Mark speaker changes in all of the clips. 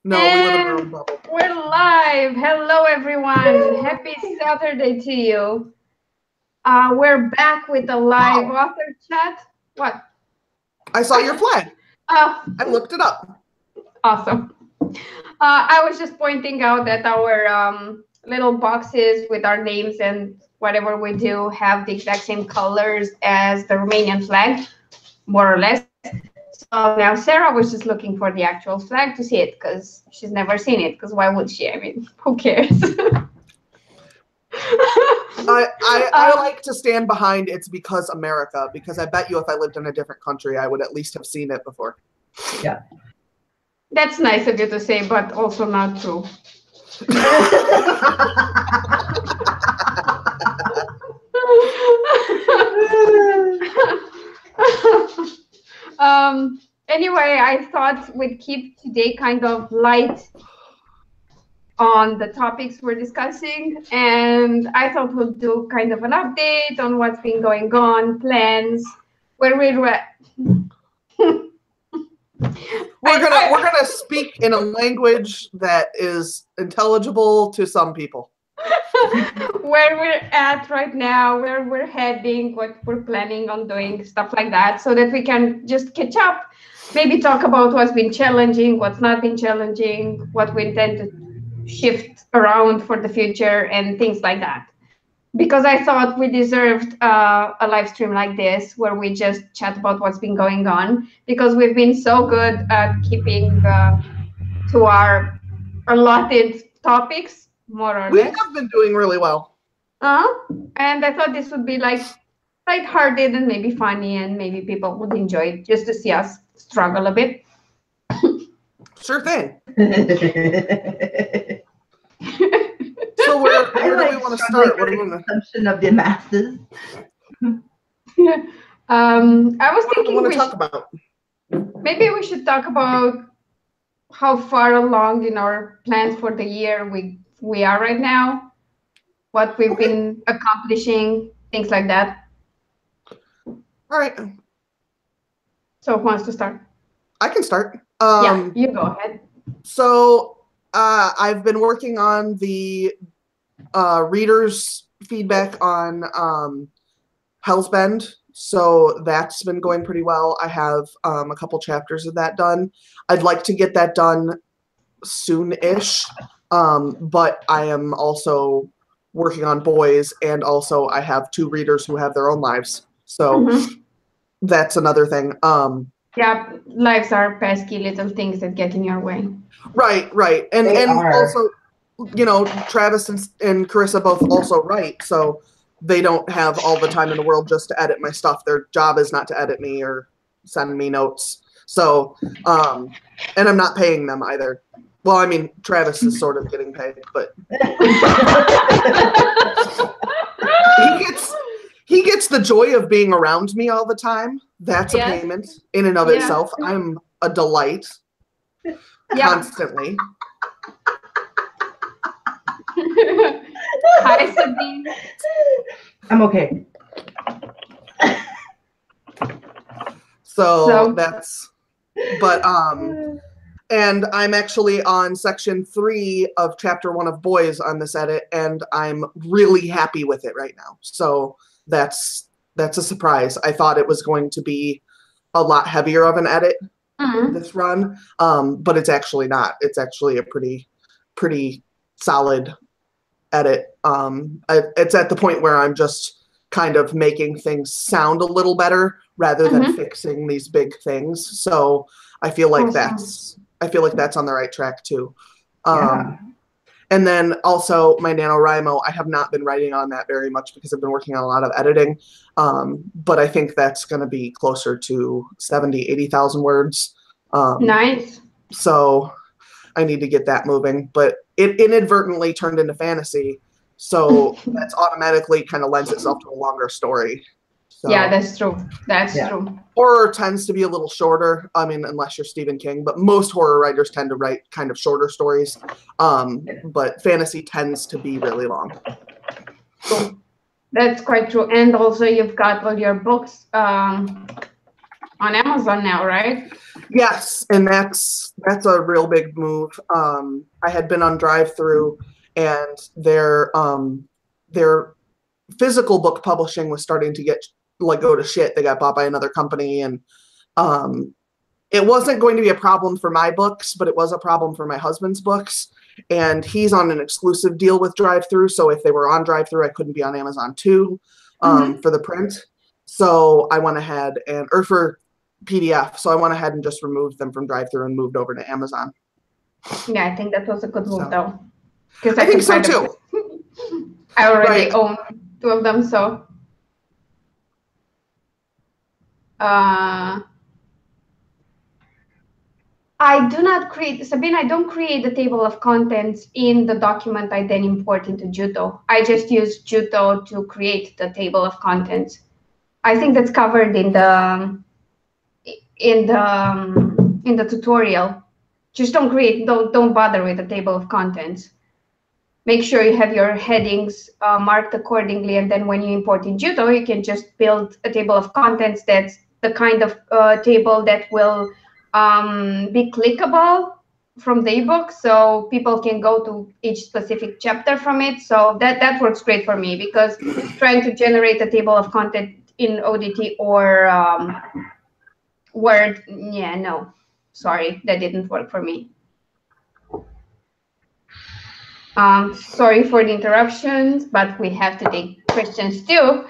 Speaker 1: No, we live in our own
Speaker 2: And
Speaker 1: bubble.
Speaker 2: we're live. Hello, everyone. Happy Saturday to you. We're back with a live
Speaker 1: Wow.
Speaker 2: author chat. What?
Speaker 1: I saw your flag.
Speaker 2: Oh,
Speaker 1: I looked it up.
Speaker 2: awesome. I was just pointing out that our little boxes with our names and whatever we do have the exact same colors as the Romanian flag, more or less. So now Sarah was just looking for the actual flag to see it because she's never seen it. Because why would she? I mean, who cares?
Speaker 1: I like to stand behind it's because America, because I bet you if I lived in a different country, I would at least have seen it before.
Speaker 3: Yeah.
Speaker 2: That's nice of you to say, but also not true. Anyway, I thought we'd keep today kind of light on the topics we're discussing, and I thought we'll do kind of an update on what's been going on, plans, where we're at.
Speaker 1: We're gonna speak in a language that is intelligible to some people.
Speaker 2: Where we're at right now, where we're heading, what we're planning on doing, stuff like that, so that we can just catch up, maybe talk about what's been challenging, what's not been challenging, what we intend to shift around for the future, and things like that. Because I thought we deserved a live stream like this where we just chat about what's been going on, because we've been so good at keeping to our allotted topics, more or
Speaker 1: We
Speaker 2: less.
Speaker 1: have been doing really well.
Speaker 2: Uh, and I thought this would be like lighthearted and maybe funny, and maybe people would enjoy it just to see us struggle a bit.
Speaker 1: Sure thing. So where do we want to start? What do we want to?
Speaker 3: Consumption of the masses.
Speaker 2: I was
Speaker 1: What do we
Speaker 2: thinking
Speaker 1: want to talk about?
Speaker 2: maybe we should talk about how far along in our plans for the year we are right now, what we've been accomplishing, things like that.
Speaker 1: All right.
Speaker 2: So who wants to start?
Speaker 1: I can start.
Speaker 2: Yeah, you go ahead.
Speaker 1: So I've been working on the readers' feedback on Hellsbend, so that's been going pretty well. I have a couple chapters of that done. I'd like to get that done soon-ish, but I am also working on boys, and also I have two readers who have their own lives, so that's another thing.
Speaker 2: Yeah, lives are pesky little things that get in your way.
Speaker 1: Right, and
Speaker 3: They are.
Speaker 1: also, you know, Travis and Carissa both also write, so they don't have all the time in the world just to edit my stuff. Their job is not to edit me or send me notes. So, and I'm not paying them either. Well, I mean, Travis is sort of getting paid, but he gets the joy of being around me all the time. That's
Speaker 2: Yes.
Speaker 1: a payment in and of
Speaker 2: Yes.
Speaker 1: itself. I'm a delight constantly.
Speaker 2: Hi, Sabine.
Speaker 3: I'm okay.
Speaker 1: So that's, but and I'm actually on section 3 of chapter 1 of Boys on this edit, and I'm really happy with it right now. So that's a surprise. I thought it was going to be a lot heavier of an edit this run, but it's actually not. It's actually a pretty solid edit. It's at the point where I'm just kind of making things sound a little better rather than fixing these big things. So I feel like that's on the right track too.
Speaker 3: Yeah.
Speaker 1: And then also my NaNoWriMo, I have not been writing on that very much because I've been working on a lot of editing. But I think that's going to be closer to 70, 80,000 words.
Speaker 2: Nice.
Speaker 1: So I need to get that moving. But it inadvertently turned into fantasy. So that's automatically kind of lends itself to a longer story. So,
Speaker 2: yeah, that's true. That's true.
Speaker 1: Horror tends to be a little shorter. I mean, unless you're Stephen King, but most horror writers tend to write kind of shorter stories. But fantasy tends to be really long.
Speaker 2: Cool. That's quite true. And also you've got all your books on Amazon now, right?
Speaker 1: Yes, and that's a real big move. I had been on drive-through, and their physical book publishing was starting to go to shit. They got bought by another company, and it wasn't going to be a problem for my books, but it was a problem for my husband's books. And he's on an exclusive deal with drive-through, so if they were on drive-through, I couldn't be on Amazon too for the print. So I went ahead or for PDF. So I went ahead and just removed them from drive-through and moved over to Amazon.
Speaker 2: Yeah, I think that was a good move though.
Speaker 1: I think so too.
Speaker 2: I already own 2 of them, so. I do not create, Sabine, I don't create the table of contents in the document I then import into Juto. I just use Juto to create the table of contents. I think that's covered in the tutorial. Just don't bother with the table of contents. Make sure you have your headings marked accordingly, and then when you import in Juto, you can just build a table of contents that's the kind of table that will be clickable from the ebook, so people can go to each specific chapter from it. So that works great for me, because trying to generate a table of content in ODT or Word, yeah, no, sorry, that didn't work for me. Sorry for the interruptions, but we have to take questions too,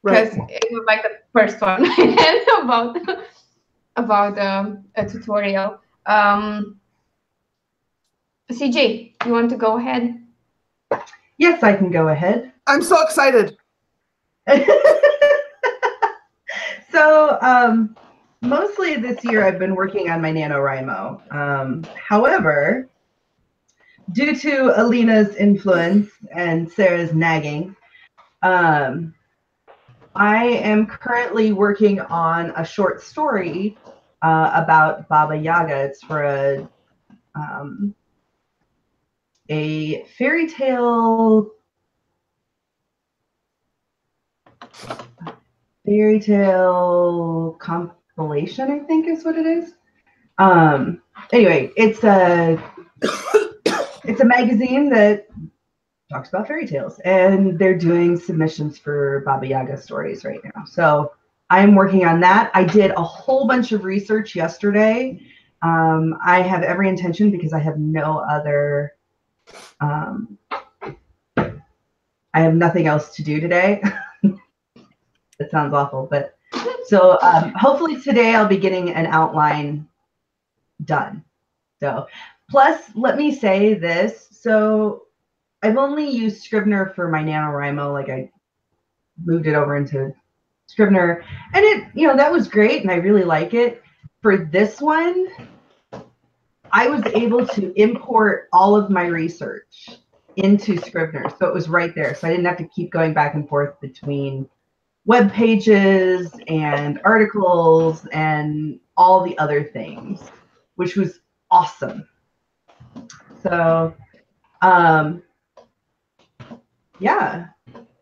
Speaker 2: because it was like the first one about a tutorial. CJ, you want to go ahead?
Speaker 3: Yes, I can go ahead.
Speaker 1: I'm so excited.
Speaker 3: So mostly this year I've been working on my NaNoWriMo. However, due to Alina's influence and Sarah's nagging, I am currently working on a short story about Baba Yaga. It's for a fairy tale compilation, I think is what it is. Anyway, it's a magazine that talks about fairy tales, and they're doing submissions for Baba Yaga stories right now. So I'm working on that. I did a whole bunch of research yesterday. I have every intention, because I have no other, I have nothing else to do today. That sounds awful, but so hopefully today I'll be getting an outline done. So plus, let me say this. So I've only used Scrivener for my NaNoWriMo. Like, I moved it over into Scrivener, and it, that was great, and I really like it. For this one, I was able to import all of my research into Scrivener, so it was right there. So I didn't have to keep going back and forth between web pages and articles and all the other things, which was awesome. So yeah,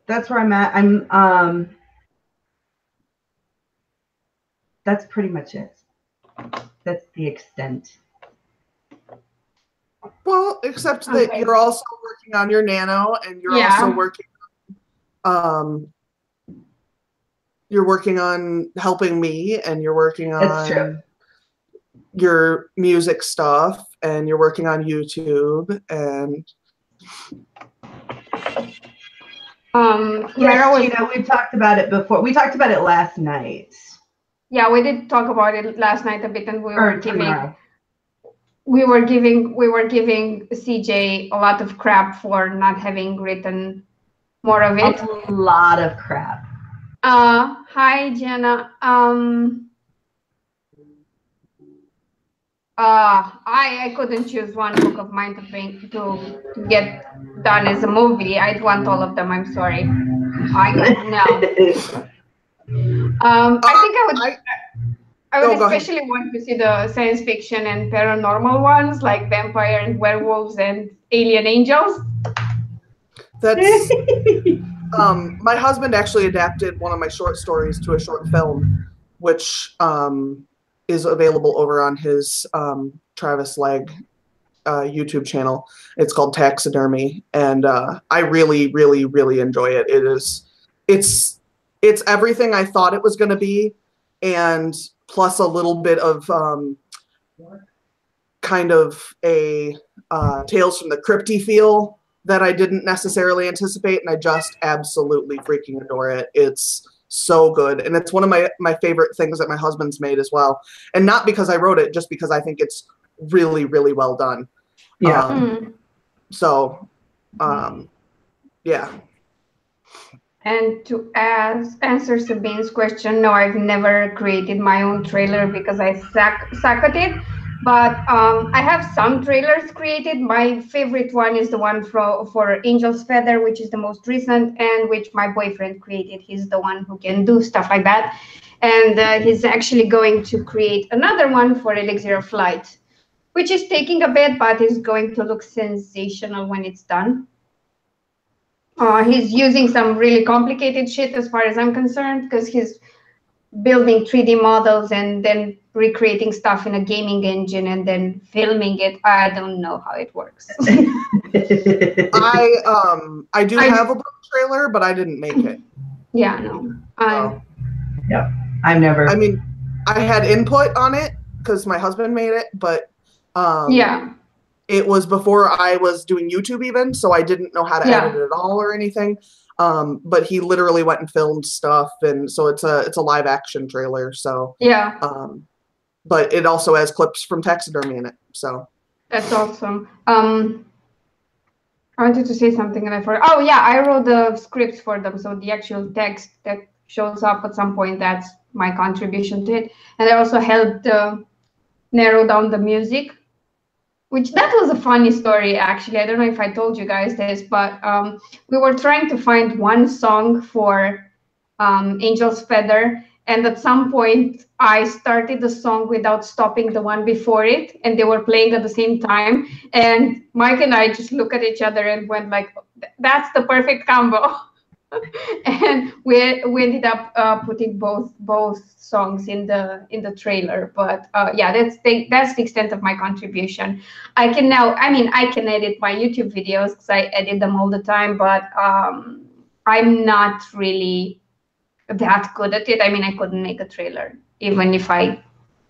Speaker 3: that's where I'm at. That's pretty much it. That's the extent.
Speaker 1: Well, except that you're also working on your Nano, and you're also working on helping me, and you're working on your music stuff, and you're working on YouTube, and
Speaker 3: yes, we've talked about it before. We talked about it last night.
Speaker 2: Yeah, we did talk about it last night a bit, and we were giving CJ a lot of crap for not having written more of it.
Speaker 3: A lot of crap.
Speaker 2: Hi, Jenna. I couldn't choose one book of mine to get done as a movie. I'd want all of them. I'm sorry. I think I would especially want to see the science fiction and paranormal ones, like vampire and werewolves and alien angels.
Speaker 1: That's my husband actually adapted one of my short stories to a short film. which is available over on his Travis Legg YouTube channel. It's called Taxidermy, and I really, really, really enjoy it. It's everything I thought it was going to be, and plus a little bit of kind of a Tales from the Crypty feel that I didn't necessarily anticipate, and I just absolutely freaking adore it. It's so good, and it's one of my favorite things that my husband's made as well, and not because I wrote it, just because I think it's really, really well done.
Speaker 3: Yeah.
Speaker 1: Yeah.
Speaker 2: And to answer Sabine's question, no, I've never created my own trailer because I suck at it. But I have some trailers created. My favorite one is the one for Angel's Feather, which is the most recent, and which my boyfriend created. He's the one who can do stuff like that. And he's actually going to create another one for Elixir of Light, which is taking a bit, but is going to look sensational when it's done. He's using some really complicated shit as far as I'm concerned, because he's building 3D models and then recreating stuff in a gaming engine and then filming it. I don't know how it works.
Speaker 1: I do have a book trailer, but I didn't make it.
Speaker 2: Yeah, no.
Speaker 3: Yeah, I've never.
Speaker 1: I mean, I had input on it because my husband made it, but
Speaker 2: yeah.
Speaker 1: It was before I was doing YouTube even, so I didn't know how to edit it at all or anything. But he literally went and filmed stuff, and so it's a live action trailer. So
Speaker 2: yeah.
Speaker 1: But it also has clips from Taxidermy in it. So
Speaker 2: that's awesome. I wanted to say something and I forgot. Oh yeah, I wrote the scripts for them, so the actual text that shows up at some point, that's my contribution to it. And I also helped narrow down the music. Which that was a funny story, actually. I don't know if I told you guys this, but we were trying to find one song for Angel's Feather. And at some point, I started the song without stopping the one before it. And they were playing at the same time. And Mike and I just looked at each other and went like, that's the perfect combo. And we ended up putting both songs in the trailer. But yeah, that's the extent of my contribution. I can edit my YouTube videos because I edit them all the time, but I'm not really that good at it. I mean, I couldn't make a trailer even if I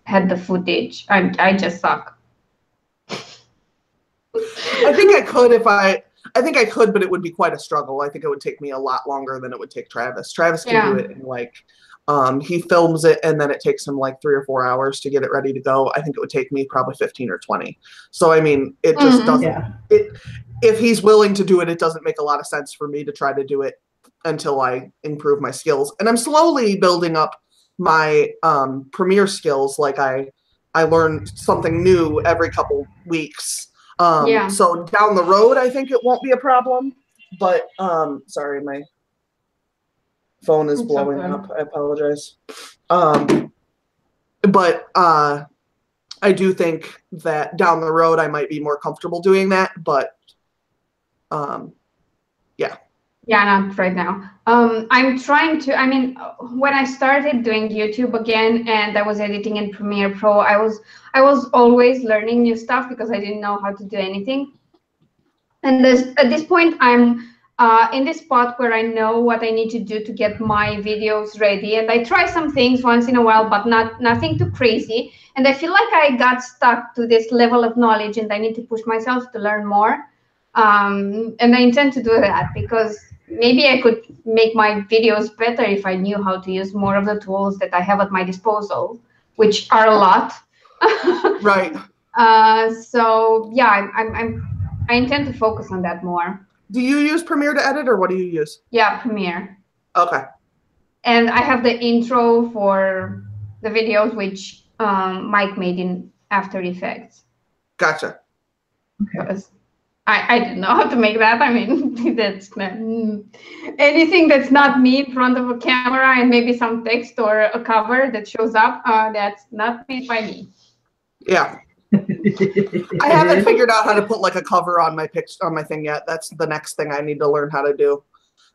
Speaker 2: had the footage. I just suck.
Speaker 1: I think I could, but it would be quite a struggle. I think it would take me a lot longer than it would take Travis. Travis can do it in like, he films it and then it takes him like 3 or 4 hours to get it ready to go. I think it would take me probably 15 or 20. So, I mean, it just doesn't, if he's willing to do it, it doesn't make a lot of sense for me to try to do it until I improve my skills. And I'm slowly building up my Premiere skills. Like I learn something new every couple weeks. So down the road, I think it won't be a problem, but, sorry, my phone is blowing up. I apologize. But I do think that down the road, I might be more comfortable doing that, but, yeah.
Speaker 2: Yeah, not right now. I'm trying to, when I started doing YouTube again and I was editing in Premiere Pro, I was always learning new stuff because I didn't know how to do anything. And at this point, I'm in this spot where I know what I need to do to get my videos ready. And I try some things once in a while, but nothing too crazy. And I feel like I got stuck to this level of knowledge and I need to push myself to learn more. And I intend to do that because maybe I could make my videos better if I knew how to use more of the tools that I have at my disposal, which are a lot.
Speaker 1: Right.
Speaker 2: So yeah, I intend to focus on that more.
Speaker 1: Do you use Premiere to edit, or what do you use?
Speaker 2: Yeah, Premiere.
Speaker 1: Okay.
Speaker 2: And I have the intro for the videos, which Mike made in After Effects.
Speaker 1: Gotcha.
Speaker 2: Okay. I don't know how to make that. I mean, that's not, anything that's not me in front of a camera and maybe some text or a cover that shows up, that's not made by me.
Speaker 1: Yeah. I haven't figured out how to put like a cover on my thing yet. That's the next thing I need to learn how to do.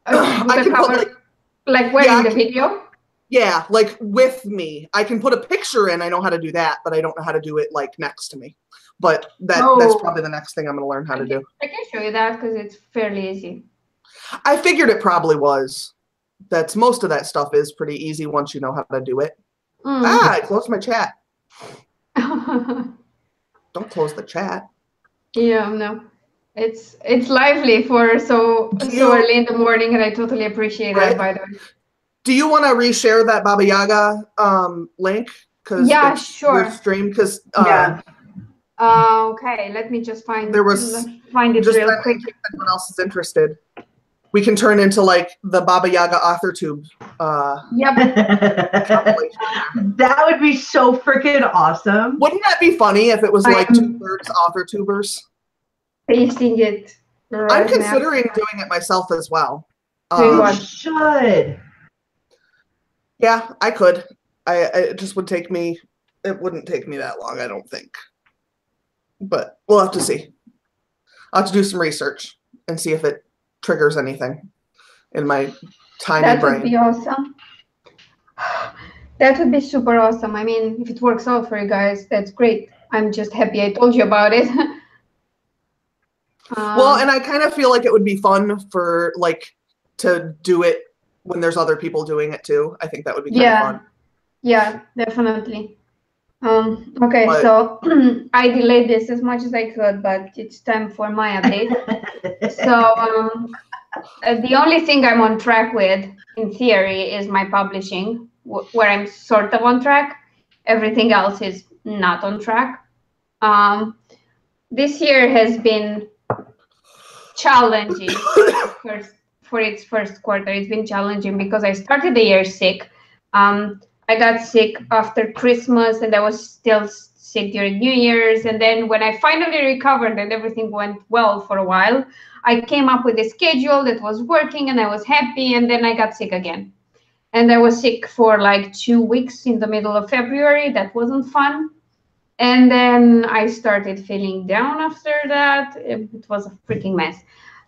Speaker 2: I can cover, like where in the video?
Speaker 1: Yeah, like with me. I can put a picture in. I know how to do that, but I don't know how to do it like next to me. But that's probably the next thing I'm going to learn how to do.
Speaker 2: I can show you that because it's fairly easy.
Speaker 1: I figured it probably was. That's most of that stuff is pretty easy once you know how to do it. I closed my chat. Don't close the chat.
Speaker 2: Yeah, no. It's lively for so early in the morning, and I totally appreciate that, by the way.
Speaker 1: Do you want to reshare that Baba Yaga link?
Speaker 2: Yeah, sure.
Speaker 1: Your stream, because
Speaker 2: okay, let me just find it real quick.
Speaker 1: If anyone else is interested, we can turn into like the Baba Yaga author tube.
Speaker 2: Yep.
Speaker 3: That would be so freaking awesome.
Speaker 1: Wouldn't that be funny if it was like 2/3 author tubers?
Speaker 2: Pasting it.
Speaker 1: I'm considering doing it myself as well.
Speaker 3: You should.
Speaker 1: Yeah, I could. It just would take me. It wouldn't take me that long, I don't think. But we'll have to see. I'll have to do some research and see if it triggers anything in my tiny brain.
Speaker 2: That would be awesome. That would be super awesome. I mean, if it works out for you guys, that's great. I'm just happy I told you about it.
Speaker 1: Well, and I kind of feel like it would be fun for to do it when there's other people doing it too. I think that would be kind of fun.
Speaker 2: Yeah, definitely. Okay, so I delayed this as much as I could, but it's time for my update. So the only thing I'm on track with, in theory, is my publishing, where I'm sort of on track. Everything else is not on track. This year has been challenging for its first quarter. It's been challenging because I started the year sick. I got sick after Christmas, and I was still sick during New Year's. And then when I finally recovered and everything went well for a while, I came up with a schedule that was working and I was happy. And then I got sick again. And I was sick for like 2 weeks in the middle of February. That wasn't fun. And then I started feeling down after that. It was a freaking mess.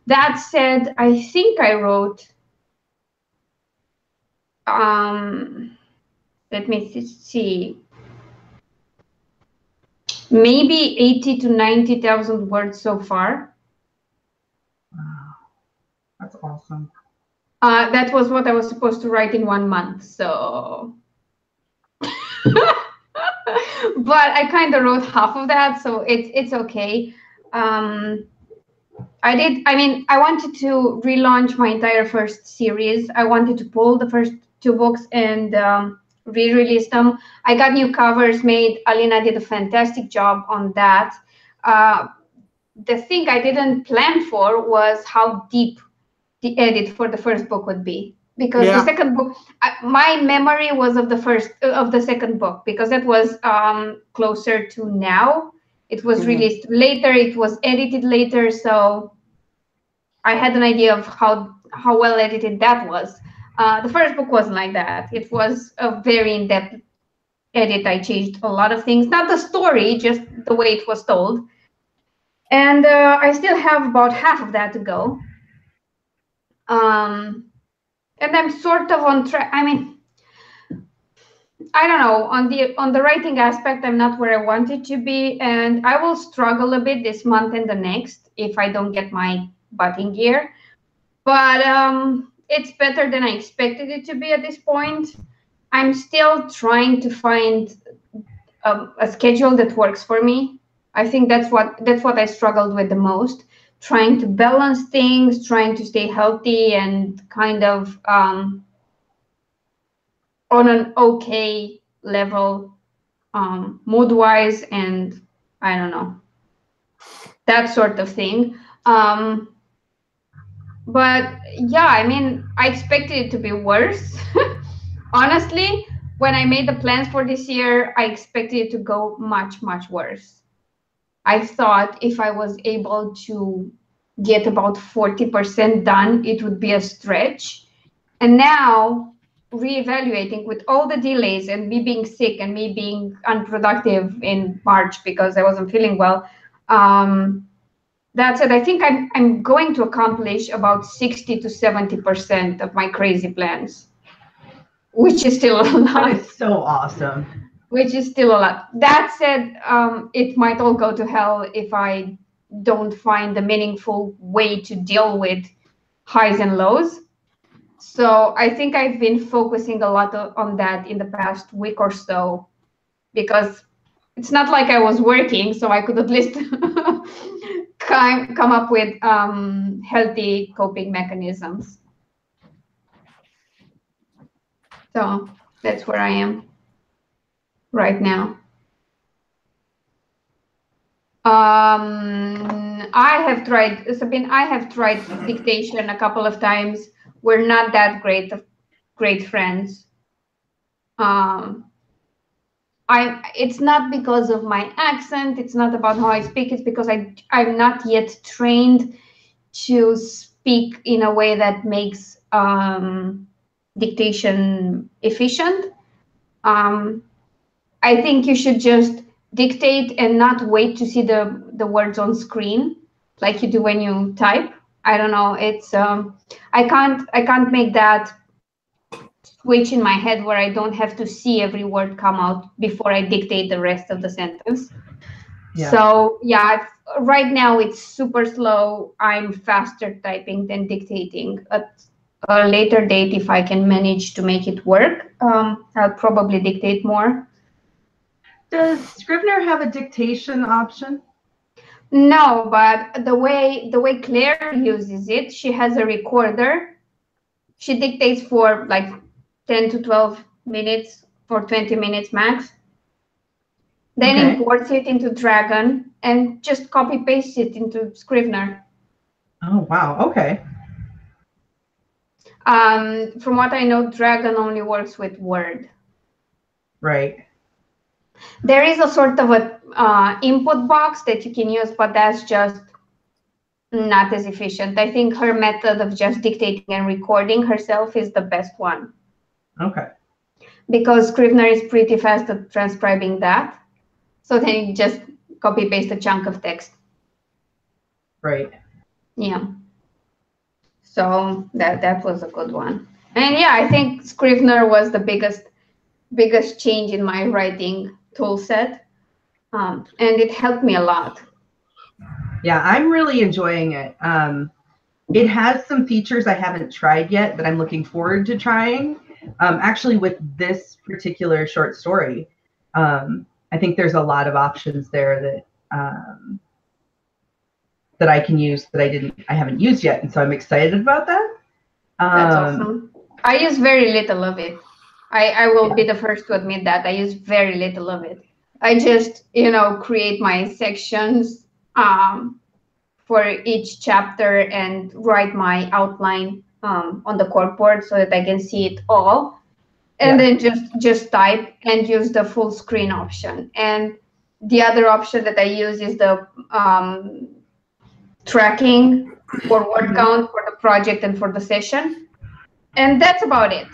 Speaker 2: That said, I think I wrote, let me see, maybe 80 to 90,000 words so far.
Speaker 3: Wow, that's awesome.
Speaker 2: That was what I was supposed to write in 1 month, so. But I kind of wrote half of that, so it's okay. I wanted to relaunch my entire first series. I wanted to pull the first 2 books and re-release them. I got new covers made. Alina did a fantastic job on that. The thing I didn't plan for was how deep the edit for the first book would be, because the second book, my memory was of the second book, because that was closer to now. It was released later. It was edited later, so I had an idea of how well edited that was. The first book wasn't like that. It was a very in-depth edit. I changed a lot of things, not the story, just the way it was told. And I still have about half of that to go. And I'm sort of on track. I mean, I don't know, on the writing aspect, I'm not where I wanted to be, and I will struggle a bit this month and the next if I don't get my butt in gear. But it's better than I expected it to be at this point. I'm still trying to find a schedule that works for me. I think that's what I struggled with the most, trying to balance things, trying to stay healthy and kind of on an okay level, mood-wise, and I don't know, that sort of thing. But yeah, I mean, I expected it to be worse. Honestly, when I made the plans for this year, I expected it to go much, much worse. I thought if I was able to get about 40% done, it would be a stretch. And now, reevaluating with all the delays and me being sick and me being unproductive in March because I wasn't feeling well, that said, I think I'm going to accomplish about 60 to 70% of my crazy plans. which is still a
Speaker 3: That
Speaker 2: lot.
Speaker 3: is so awesome.
Speaker 2: Which is still a lot. That said, it might all go to hell if I don't find a meaningful way to deal with highs and lows. So I think I've been focusing a lot on that in the past week or so, because it's not like I was working, so I could at least come up with healthy coping mechanisms. So that's where I am right now. I have tried, Sabine, I have tried dictation a couple of times. We're not that great friends. It's not because of my accent. It's not about how I speak. It's because I'm not yet trained to speak in a way that makes dictation efficient. I think you should just dictate and not wait to see the words on screen like you do when you type. I don't know. It's I can't make that switch in my head where I don't have to see every word come out before I dictate the rest of the sentence. Yeah. So yeah, right now it's super slow. I'm faster typing than dictating. At a later date, if I can manage to make it work, I'll probably dictate more.
Speaker 3: Does Scrivener have a dictation option?
Speaker 2: No, but the way Claire uses it, she has a recorder. She dictates for like 10 to 12 minutes or 20 minutes max. Then imports it into Dragon and just copy paste it into Scrivener.
Speaker 3: Oh, wow. Okay.
Speaker 2: From what I know, Dragon only works with Word.
Speaker 3: Right.
Speaker 2: There is a sort of a input box that you can use, but that's just not as efficient. I think her method of just dictating and recording herself is the best one.
Speaker 3: Okay.
Speaker 2: Because Scrivener is pretty fast at transcribing that. So then you just copy paste a chunk of text.
Speaker 3: Right.
Speaker 2: Yeah. So that was a good one. And yeah, I think Scrivener was the biggest change in my writing tool set. And it helped me a lot.
Speaker 3: Yeah, I'm really enjoying it. It has some features I haven't tried yet that I'm looking forward to trying. Actually, with this particular short story, I think there's a lot of options there that I can use that I haven't used yet, and so I'm excited about that.
Speaker 2: That's awesome. I use very little of it. I will be the first to admit that I use very little of it. I just create my sections for each chapter and write my outline on the corkboard so that I can see it all, and then just type and use the full screen option. And the other option that I use is the tracking for word count for the project and for the session, and that's about it.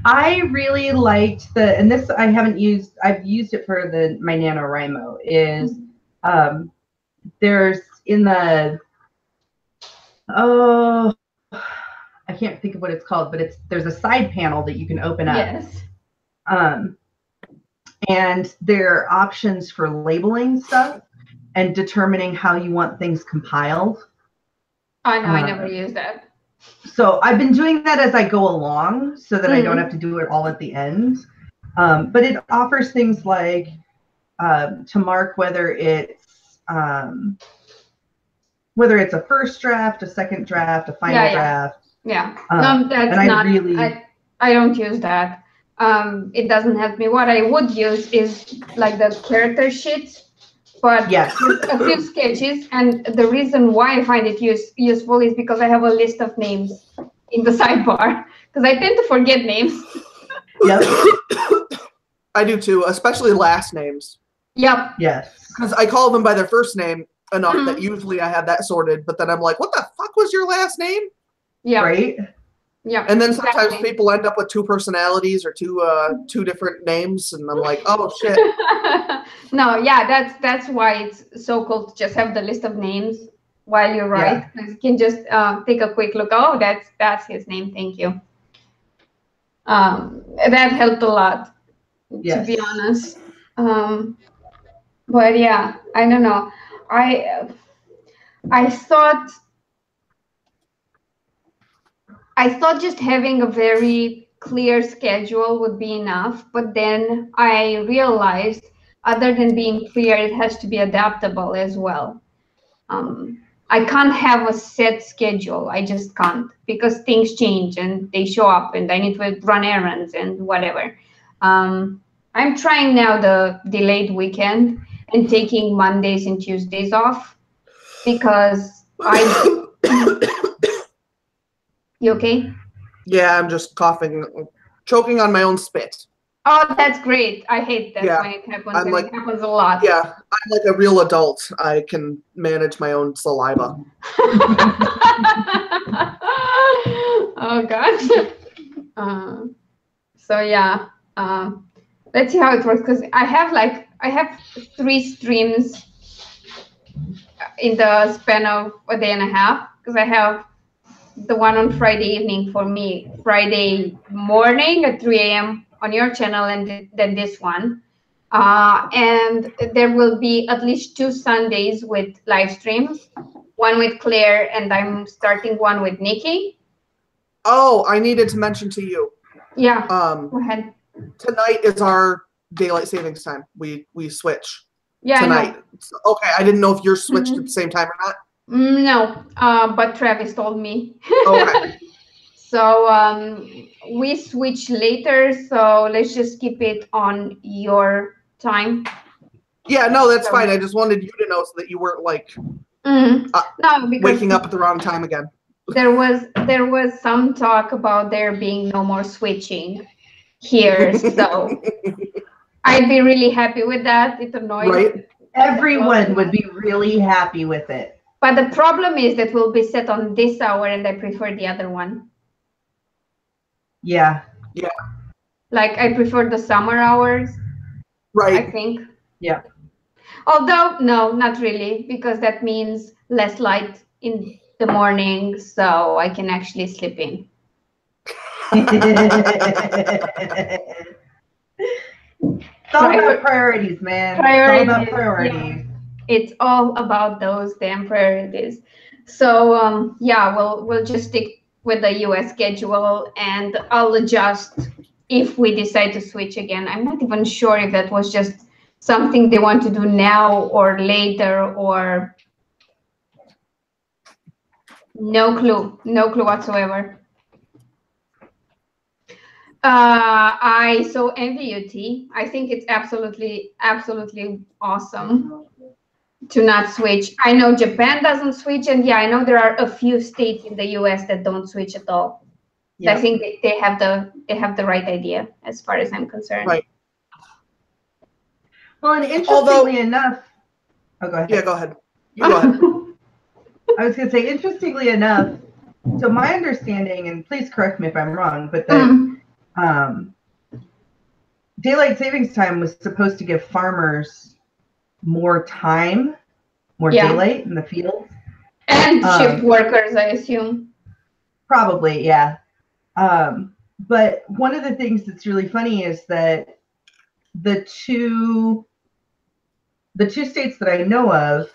Speaker 3: I really liked and this I haven't used. I've used it for my NaNoWriMo. Is there's in the I can't think of what it's called, but there's a side panel that you can open up.
Speaker 2: Yes.
Speaker 3: And there are options for labeling stuff and determining how you want things compiled.
Speaker 2: Oh no, I never used that.
Speaker 3: So I've been doing that as I go along so that I don't have to do it all at the end. But it offers things like to mark whether it's a first draft, a second draft, a final draft.
Speaker 2: Yeah. No, that's not. I don't use that. It doesn't help me. What I would use is like the character sheets, but a few sketches. And the reason why I find it useful is because I have a list of names in the sidebar, because I tend to forget names.
Speaker 3: Yep.
Speaker 1: I do too, especially last names.
Speaker 2: Yep.
Speaker 3: Yes.
Speaker 1: Because I call them by their first name enough that usually I have that sorted, but then I'm like, what the fuck was your last name?
Speaker 2: Yeah.
Speaker 3: Right?
Speaker 2: Yeah.
Speaker 1: And then sometimes people end up with two personalities or two different names, and I'm like, oh shit.
Speaker 2: No, yeah, that's why it's so cool to just have the list of names while you write. You can just take a quick look. Oh, that's his name. Thank you. That helped a lot, to be honest. But yeah, I don't know. I thought just having a very clear schedule would be enough, but then I realized other than being clear, it has to be adaptable as well. I can't have a set schedule. I just can't, because things change and they show up and I need to run errands and whatever. I'm trying now the delayed weekend and taking Mondays and Tuesdays off because You okay?
Speaker 1: Yeah, I'm just coughing, choking on my own spit.
Speaker 2: Oh, that's great. I hate that when it happens, and it happens a lot.
Speaker 1: Yeah, I'm like a real adult. I can manage my own saliva.
Speaker 2: Oh, God. So, yeah. Let's see how it works, because I have 3 streams in the span of a day and a half, because I have the one on Friday evening for me, Friday morning at 3 a.m. on your channel, and then this one. And there will be at least 2 Sundays with live streams, one with Claire, and I'm starting one with Nikki.
Speaker 1: Oh, I needed to mention to you.
Speaker 2: Yeah, go ahead.
Speaker 1: Tonight is our daylight savings time. We switch tonight. Okay, I didn't know if you're switched at the same time or not.
Speaker 2: No, but Travis told me.
Speaker 1: Okay.
Speaker 2: So we switch later, so let's just keep it on your time.
Speaker 1: Yeah, no, that's fine. I just wanted you to know so that you weren't like
Speaker 2: no, because
Speaker 1: waking up at the wrong time again.
Speaker 2: There was some talk about there being no more switching here, so I'd be really happy with that. It annoys
Speaker 1: right?
Speaker 3: Everyone would be really happy with it.
Speaker 2: But the problem is that we'll be set on this hour, and I prefer the other one.
Speaker 3: Yeah.
Speaker 1: Yeah.
Speaker 2: Like, I prefer the summer hours.
Speaker 1: Right.
Speaker 2: I think.
Speaker 3: Yeah.
Speaker 2: Although, no, not really, because that means less light in the morning, so I can actually sleep in.
Speaker 3: It's all about priorities, man.
Speaker 2: Priorities,
Speaker 3: it's all about priorities.
Speaker 2: Yeah. It's all about those damn priorities. So yeah, we'll just stick with the US schedule, and I'll adjust if we decide to switch again. I'm not even sure if that was just something they want to do now or later, or no clue whatsoever. I so envy you, T. I think it's absolutely awesome to not switch. I know Japan doesn't switch, and yeah, I know there are a few states in the US that don't switch at all. Yep. I think they have the right idea as far as I'm concerned.
Speaker 1: Right.
Speaker 3: Well, and interestingly enough, oh, go ahead.
Speaker 1: Yeah, go ahead. You go ahead.
Speaker 3: I was going to say, interestingly enough, so my understanding, and please correct me if I'm wrong, but that daylight savings time was supposed to give farmers more time, more daylight in the field.
Speaker 2: And shift workers, I assume.
Speaker 3: Probably, yeah. But one of the things that's really funny is that the two states that I know of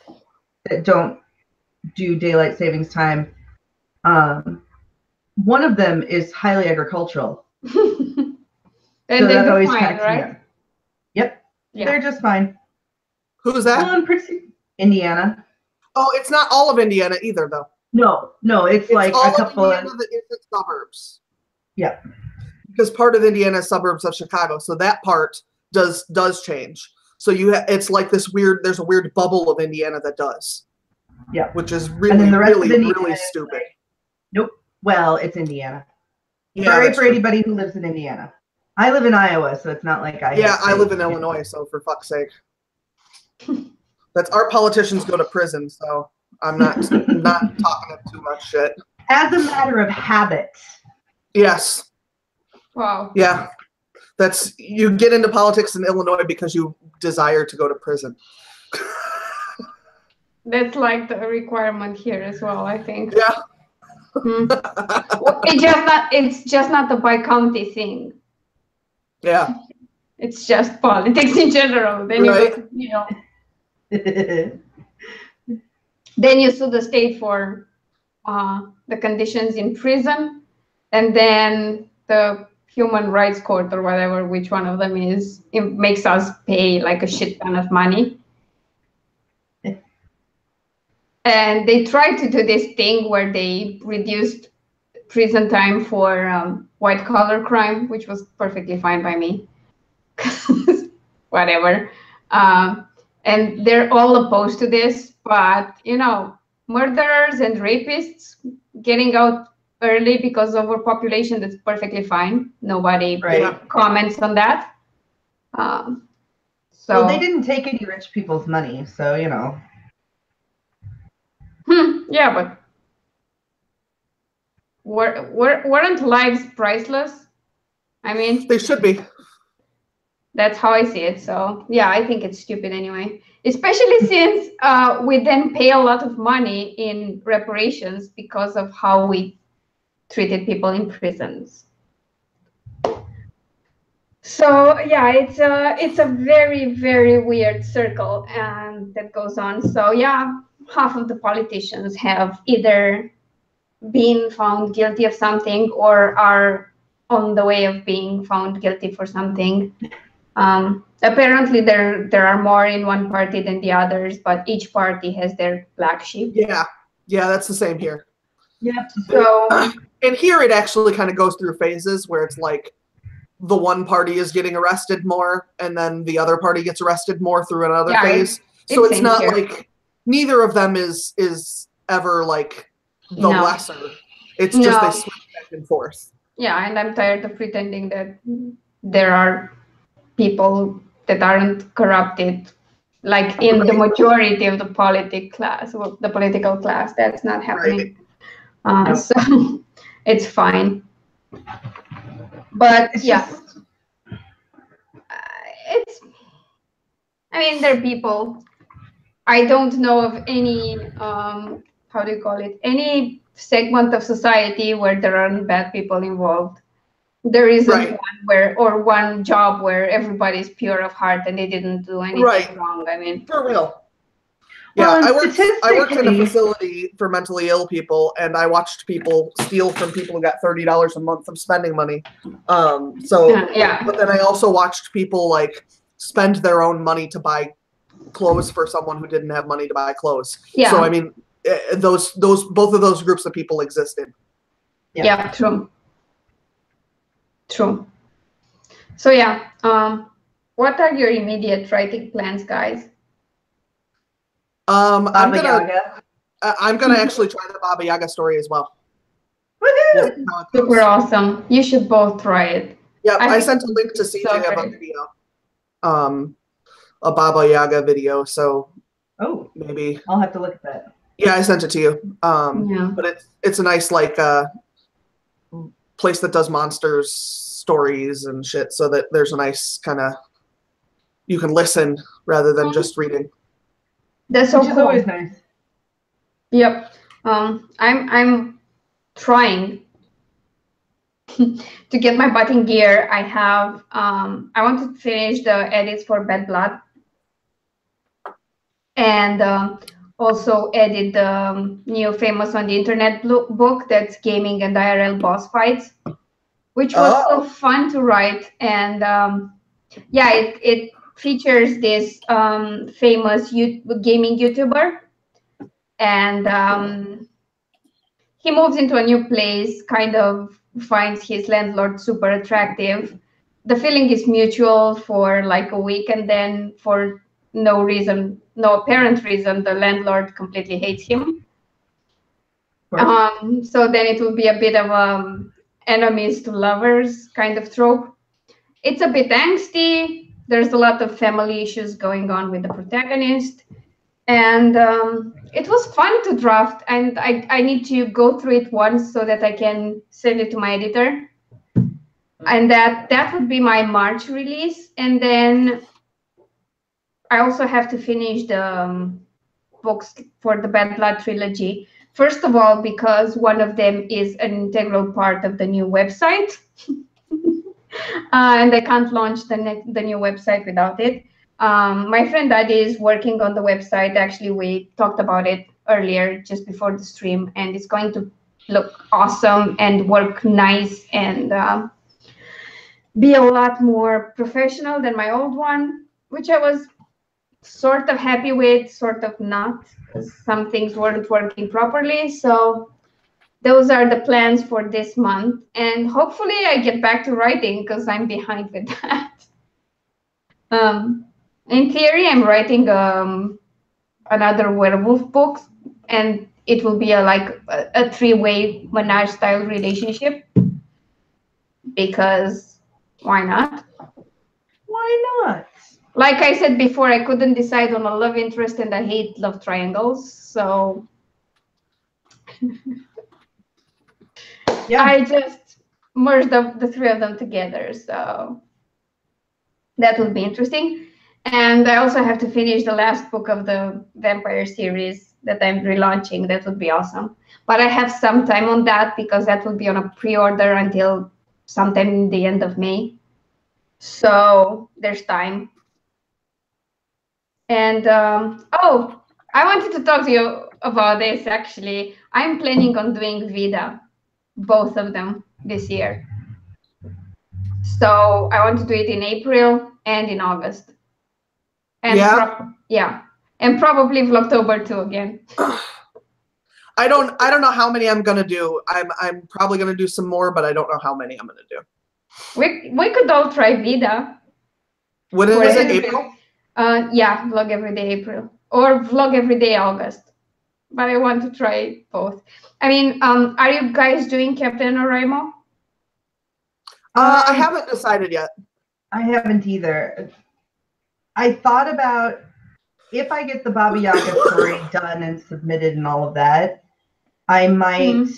Speaker 3: that don't do daylight savings time, one of them is highly agricultural.
Speaker 2: And
Speaker 3: so that always
Speaker 2: fine, right?
Speaker 3: Yep. Yeah. They're just fine.
Speaker 1: Who is that?
Speaker 3: Well, Indiana.
Speaker 1: Oh, it's not all of Indiana either, though.
Speaker 3: No, it's like
Speaker 1: all
Speaker 3: a couple
Speaker 1: of Indiana that isn't suburbs.
Speaker 3: Yeah.
Speaker 1: Because part of Indiana is suburbs of Chicago, so that part does change. So it's like this weird. There's a weird bubble of Indiana that does.
Speaker 3: Yeah.
Speaker 1: Which is really stupid.
Speaker 3: Nope. Well, it's Indiana.
Speaker 1: Yeah,
Speaker 3: sorry for anybody who lives in Indiana. I live in Iowa, so it's not like I.
Speaker 1: Yeah, I live in Illinois, so for fuck's sake. That's our politicians go to prison, so I'm not talking too much shit.
Speaker 3: As a matter of habit.
Speaker 1: Yes.
Speaker 2: Wow.
Speaker 1: Yeah. You get into politics in Illinois because you desire to go to prison.
Speaker 2: That's like the requirement here as well, I think.
Speaker 1: Yeah.
Speaker 2: It's just not the by county thing.
Speaker 1: Yeah.
Speaker 2: It's just politics in general. Then
Speaker 1: Right.
Speaker 2: Then you sue the state for the conditions in prison, and then the human rights court or whatever, which one of them is, it makes us pay like a shit ton of money. And they tried to do this thing where they reduced prison time for white collar crime, which was perfectly fine by me. Whatever. And they're all opposed to this, but murderers and rapists getting out early because of overpopulation, that's perfectly fine. Nobody comments on that.
Speaker 3: Well, they didn't take any rich people's money, so
Speaker 2: yeah, but weren't lives priceless? I mean,
Speaker 1: they should be.
Speaker 2: That's how I see it. So yeah, I think it's stupid anyway, especially since we then pay a lot of money in reparations because of how we treated people in prisons. So yeah, it's a very, very weird circle and that goes on. So yeah, half of the politicians have either been found guilty of something or are on the way of being found guilty for something. Apparently there are more in one party than the others, but each party has their black sheep.
Speaker 1: Yeah, that's the same here.
Speaker 3: Yeah.
Speaker 2: So
Speaker 1: and here it actually kind of goes through phases where it's like the one party is getting arrested more and then the other party gets arrested more through another phase. So it's not here. Like neither of them is ever like the lesser. It's just they switch back and forth.
Speaker 2: Yeah, and I'm tired of pretending that there are people that aren't corrupted, like in the majority of the political class. That's not happening. So it's fine. But I mean, there are people. I don't know of any any segment of society where there aren't bad people involved. There isn't one job where everybody's pure of heart and they didn't do anything wrong. I mean,
Speaker 1: for real. Yeah, I worked in a facility for mentally ill people, and I watched people steal from people who got $30 a month of spending money. But then I also watched people like spend their own money to buy clothes for someone who didn't have money to buy clothes. Yeah. So I mean, both of those groups of people existed.
Speaker 2: Yeah, true. So yeah, what are your immediate writing plans, guys?
Speaker 1: I'm gonna actually try the Baba Yaga story as well.
Speaker 2: Super awesome! You should both try it.
Speaker 1: Yeah, I sent a link to CJ of a video, a Baba Yaga video. So maybe
Speaker 3: I'll have to look at that.
Speaker 1: Yeah, I sent it to you. But it's a nice like place that does monsters stories and shit, so that there's a nice kind of you can listen rather than just reading.
Speaker 2: That's so cool.
Speaker 3: Which is always nice.
Speaker 2: Yep. I'm trying to get my butt in gear. I have I want to finish the edits for Bad Blood and also edit the new Famous on the Internet book that's gaming and IRL boss fights, which was so fun to write. And it features this famous gaming YouTuber, and he moves into a new place, kind of finds his landlord super attractive. The feeling is mutual for like a week, and then for no apparent reason, the landlord completely hates him. So then it will be a bit of enemies to lovers kind of trope. It's a bit angsty. There's a lot of family issues going on with the protagonist. And it was fun to draft, and I need to go through it once so that I can send it to my editor. And that would be my March release. And then I also have to finish the books for the Bad Blood trilogy. First of all, because one of them is an integral part of the new website. And I can't launch the new website without it. My friend Daddy is working on the website. Actually, we talked about it earlier, just before the stream, and it's going to look awesome and work nice and be a lot more professional than my old one, which I was sort of happy with, sort of not, because some things weren't working properly. So those are the plans for this month, and hopefully I get back to writing because I'm behind with that. In theory, I'm writing another werewolf book, and it will be a three-way menage-style relationship, because why not?
Speaker 3: Why not?
Speaker 2: Like I said before, I couldn't decide on a love interest, and I hate love triangles, so
Speaker 3: Yeah.
Speaker 2: I just merged the three of them together. So that would be interesting. And I also have to finish the last book of the vampire series that I'm relaunching. That would be awesome. But I have some time on that because that will be on a pre-order until sometime in the end of May. So there's time. And oh, I wanted to talk to you about this actually. I'm planning on doing Vida, both of them this year. So I want to do it in April and in August. And
Speaker 1: Yeah.
Speaker 2: And probably Vlogtober too again.
Speaker 1: I don't know how many I'm gonna do. I'm probably gonna do some more, but I don't know how many I'm gonna do.
Speaker 2: We could all try Vida.
Speaker 1: When is it? April?
Speaker 2: Yeah, Vlog Everyday April or Vlog Everyday August. But I want to try both. I mean, are you guys doing Captain Oraimo?
Speaker 1: I haven't decided yet.
Speaker 3: I haven't either. I thought about, if I get the Baba Yaga story done and submitted and all of that, I might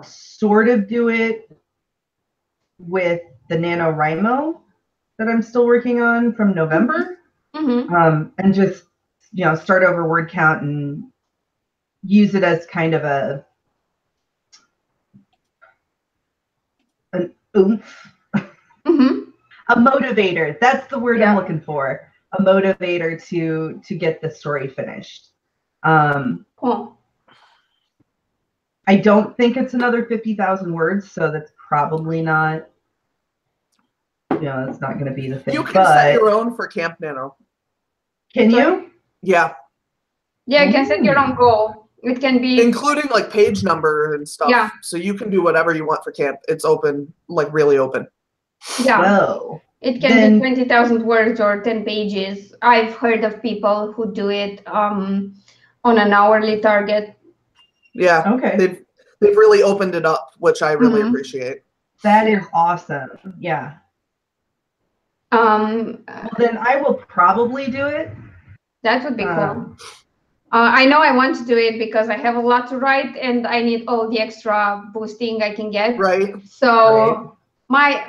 Speaker 3: sort of do it with the NaNoWriMo that I'm still working on from November.
Speaker 2: Mm-hmm.
Speaker 3: And just, start over word count and use it as kind of an oomph.
Speaker 2: Mm-hmm.
Speaker 3: A motivator. That's the word
Speaker 2: Yeah.
Speaker 3: I'm looking for. A motivator to get the story finished.
Speaker 2: Cool.
Speaker 3: I don't think it's another 50,000 words, so that's probably not, it's not going to be the thing.
Speaker 1: You can set your own for Camp Nano.
Speaker 3: Can you?
Speaker 1: Yeah.
Speaker 2: Yeah, you can set your own goal. It can be
Speaker 1: including like page number and stuff.
Speaker 2: Yeah.
Speaker 1: So you can do whatever you want for camp. It's open, like really open.
Speaker 2: Yeah.
Speaker 3: Whoa.
Speaker 2: It can be 20,000 words or 10 pages. I've heard of people who do it on an hourly target.
Speaker 1: Yeah.
Speaker 3: Okay.
Speaker 1: They've really opened it up, which I really appreciate.
Speaker 3: That is awesome. Yeah. Well, then I will probably do it.
Speaker 2: That would be cool. I know I want to do it because I have a lot to write and I need all the extra boosting I can get.
Speaker 1: Right.
Speaker 2: So my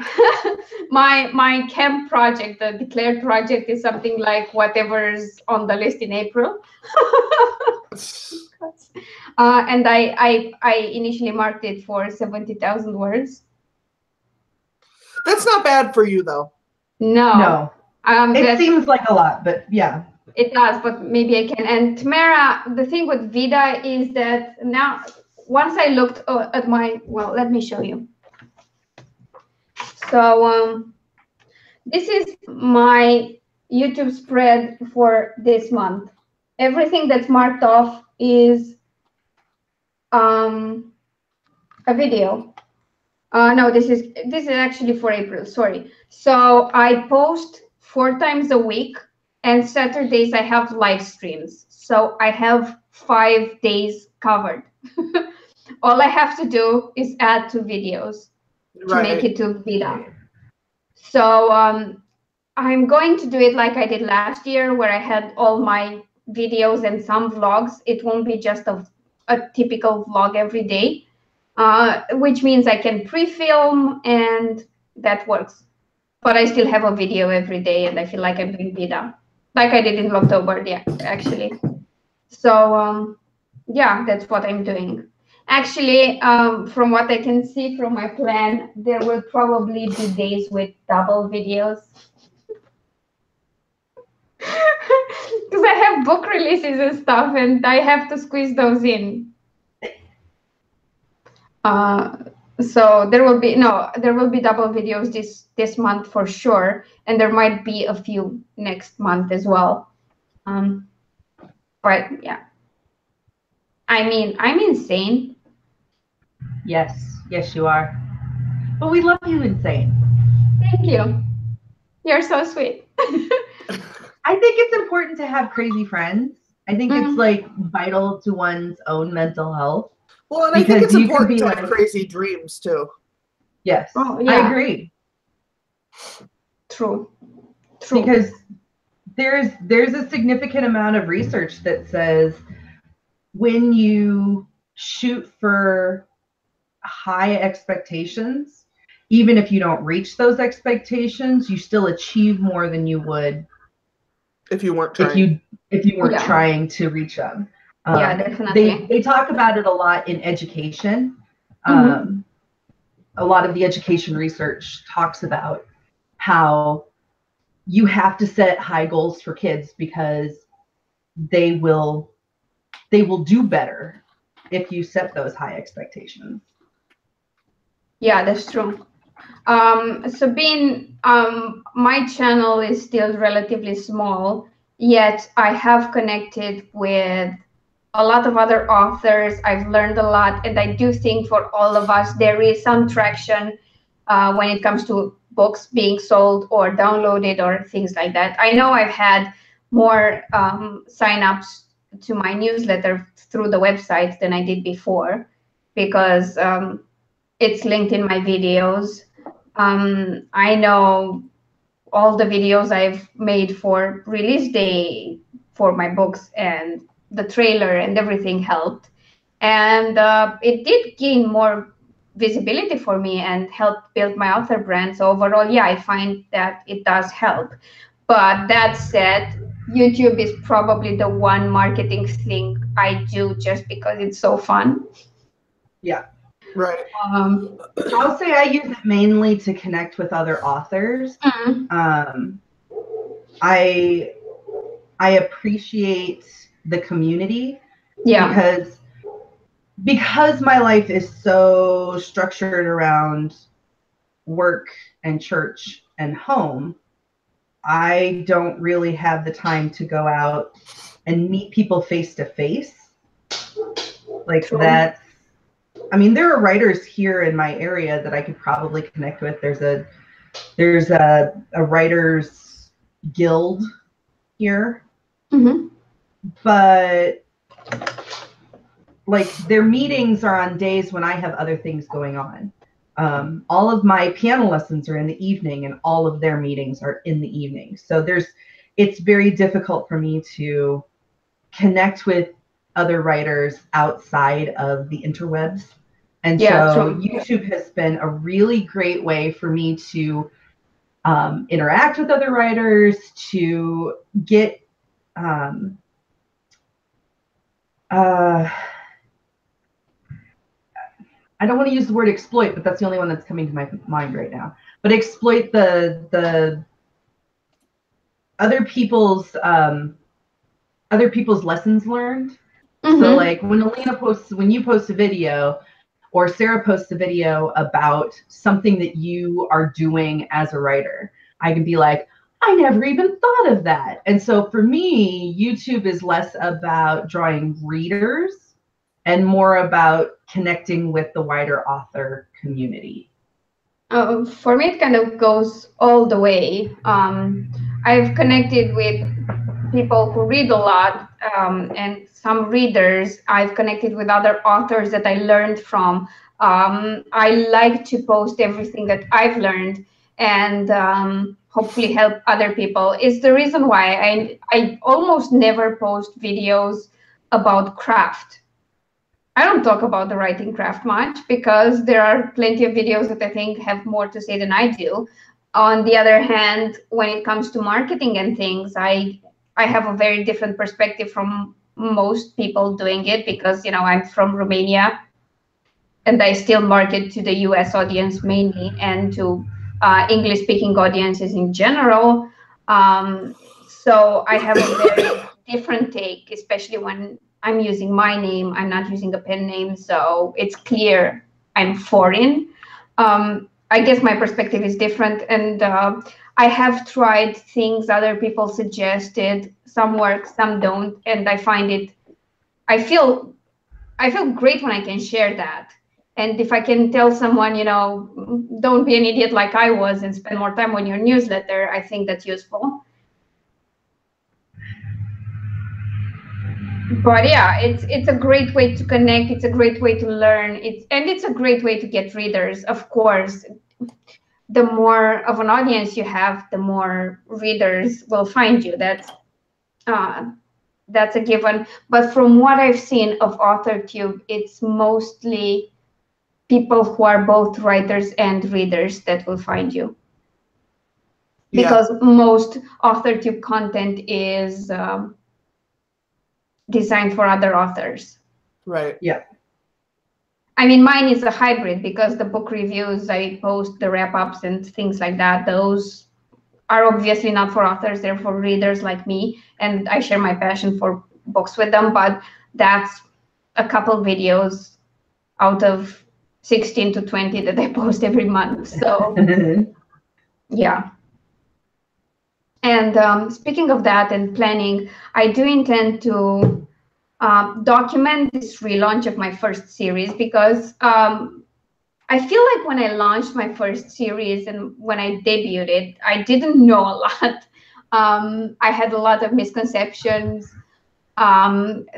Speaker 2: camp project, the declared project, is something like whatever's on the list in April. And I initially marked it for 70,000 words.
Speaker 1: That's not bad for you, though.
Speaker 2: No.
Speaker 3: It seems like a lot, but yeah.
Speaker 2: It does, but maybe I can. And Tamara, the thing with Vida is that now, once I looked at let me show you. So this is my YouTube spread for this month. Everything that's marked off is a video. No, this is actually for April. Sorry. So I post 4 times a week, and Saturdays I have live streams. So I have 5 days covered. All I have to do is add 2 videos to make it to Vida. So I'm going to do it like I did last year, where I had all my videos and some vlogs. It won't be just a typical vlog every day, which means I can pre-film, and that works. But I still have a video every day, and I feel like I'm doing Vida, like I did in October, yeah, actually. So yeah, that's what I'm doing. Actually, from what I can see from my plan, there will probably be days with double videos. Because I have book releases and stuff, and I have to squeeze those in. Uh, so there will be double videos this month for sure, and there might be a few next month as well. But yeah, I mean, I'm insane.
Speaker 3: Yes, yes, you are. But we love you, insane.
Speaker 2: Thank you. You're so sweet.
Speaker 3: I think it's important to have crazy friends. I think it's like vital to one's own mental health.
Speaker 1: Well, and I think it's important to have crazy dreams too.
Speaker 3: Yes,
Speaker 2: oh, yeah.
Speaker 3: I agree.
Speaker 2: True.
Speaker 3: Because there's a significant amount of research that says when you shoot for high expectations, even if you don't reach those expectations, you still achieve more than you would
Speaker 1: if you weren't trying.
Speaker 3: If you weren't trying to reach them.
Speaker 2: Yeah, definitely.
Speaker 3: They talk about it a lot in education. A lot of the education research talks about how you have to set high goals for kids because they will do better if you set those high expectations.
Speaker 2: Yeah, that's true. So being my channel is still relatively small, yet I have connected with a lot of other authors. I've learned a lot, and I do think for all of us there is some traction when it comes to books being sold or downloaded or things like that. I know I've had more signups to my newsletter through the website than I did before, because it's linked in my videos. I know all the videos I've made for release day for my books, and the trailer and everything helped. And it did gain more visibility for me and helped build my author brand. So overall, yeah, I find that it does help. But that said, YouTube is probably the one marketing thing I do just because it's so fun.
Speaker 3: Yeah.
Speaker 1: Right.
Speaker 3: I'll say I use it mainly to connect with other authors. I appreciate the community.
Speaker 2: Yeah.
Speaker 3: Because my life is so structured around work and church and home, I don't really have the time to go out and meet people face to face. Like that. I mean, there are writers here in my area that I could probably connect with. There's a writers guild here, but like their meetings are on days when I have other things going on. All of my piano lessons are in the evening, and all of their meetings are in the evening. So it's very difficult for me to connect with other writers outside of the interwebs. And so YouTube has been a really great way for me to interact with other writers, to get I don't want to use the word exploit, but that's the only one that's coming to my mind right now. But exploit the other people's lessons learned. So like when you post a video, or Sarah posts a video about something that you are doing as a writer, I can be like, I never even thought of that. And so for me, YouTube is less about drawing readers and more about connecting with the wider author community.
Speaker 2: For me, it kind of goes all the way. I've connected with people who read a lot, and some readers. I've connected with other authors that I learned from. I like to post everything that I've learned and hopefully help other people. Is the reason why I almost never post videos about craft. I don't talk about the writing craft much because there are plenty of videos that I think have more to say than I do. On the other hand, when it comes to marketing and things, I have a very different perspective from most people doing it because, you know, I'm from Romania and I still market to the US audience mainly and to English speaking audiences in general. So I have a very different take, especially when I'm using my name. I'm not using a pen name, so it's clear I'm foreign. I guess my perspective is different, and I have tried things other people suggested. Some work, some don't, and I find it. I feel great when I can share that. And if I can tell someone, you know, don't be an idiot like I was and spend more time on your newsletter, I think that's useful. But yeah, it's a great way to connect. It's a great way to learn. It's a great way to get readers. Of course, the more of an audience you have, the more readers will find you. That's a given. But from what I've seen of AuthorTube, it's mostly people who are both writers and readers that will find you. Because most AuthorTube content is designed for other authors.
Speaker 1: Right.
Speaker 3: Yeah.
Speaker 2: I mean, mine is a hybrid because the book reviews I post, the wrap-ups and things like that, those are obviously not for authors, they're for readers like me, and I share my passion for books with them, but that's a couple videos out of 16 to 20 that I post every month. So yeah. And speaking of that and planning, I do intend to document this relaunch of my first series because I feel like when I launched my first series and when I debuted it, I didn't know a lot. I had a lot of misconceptions.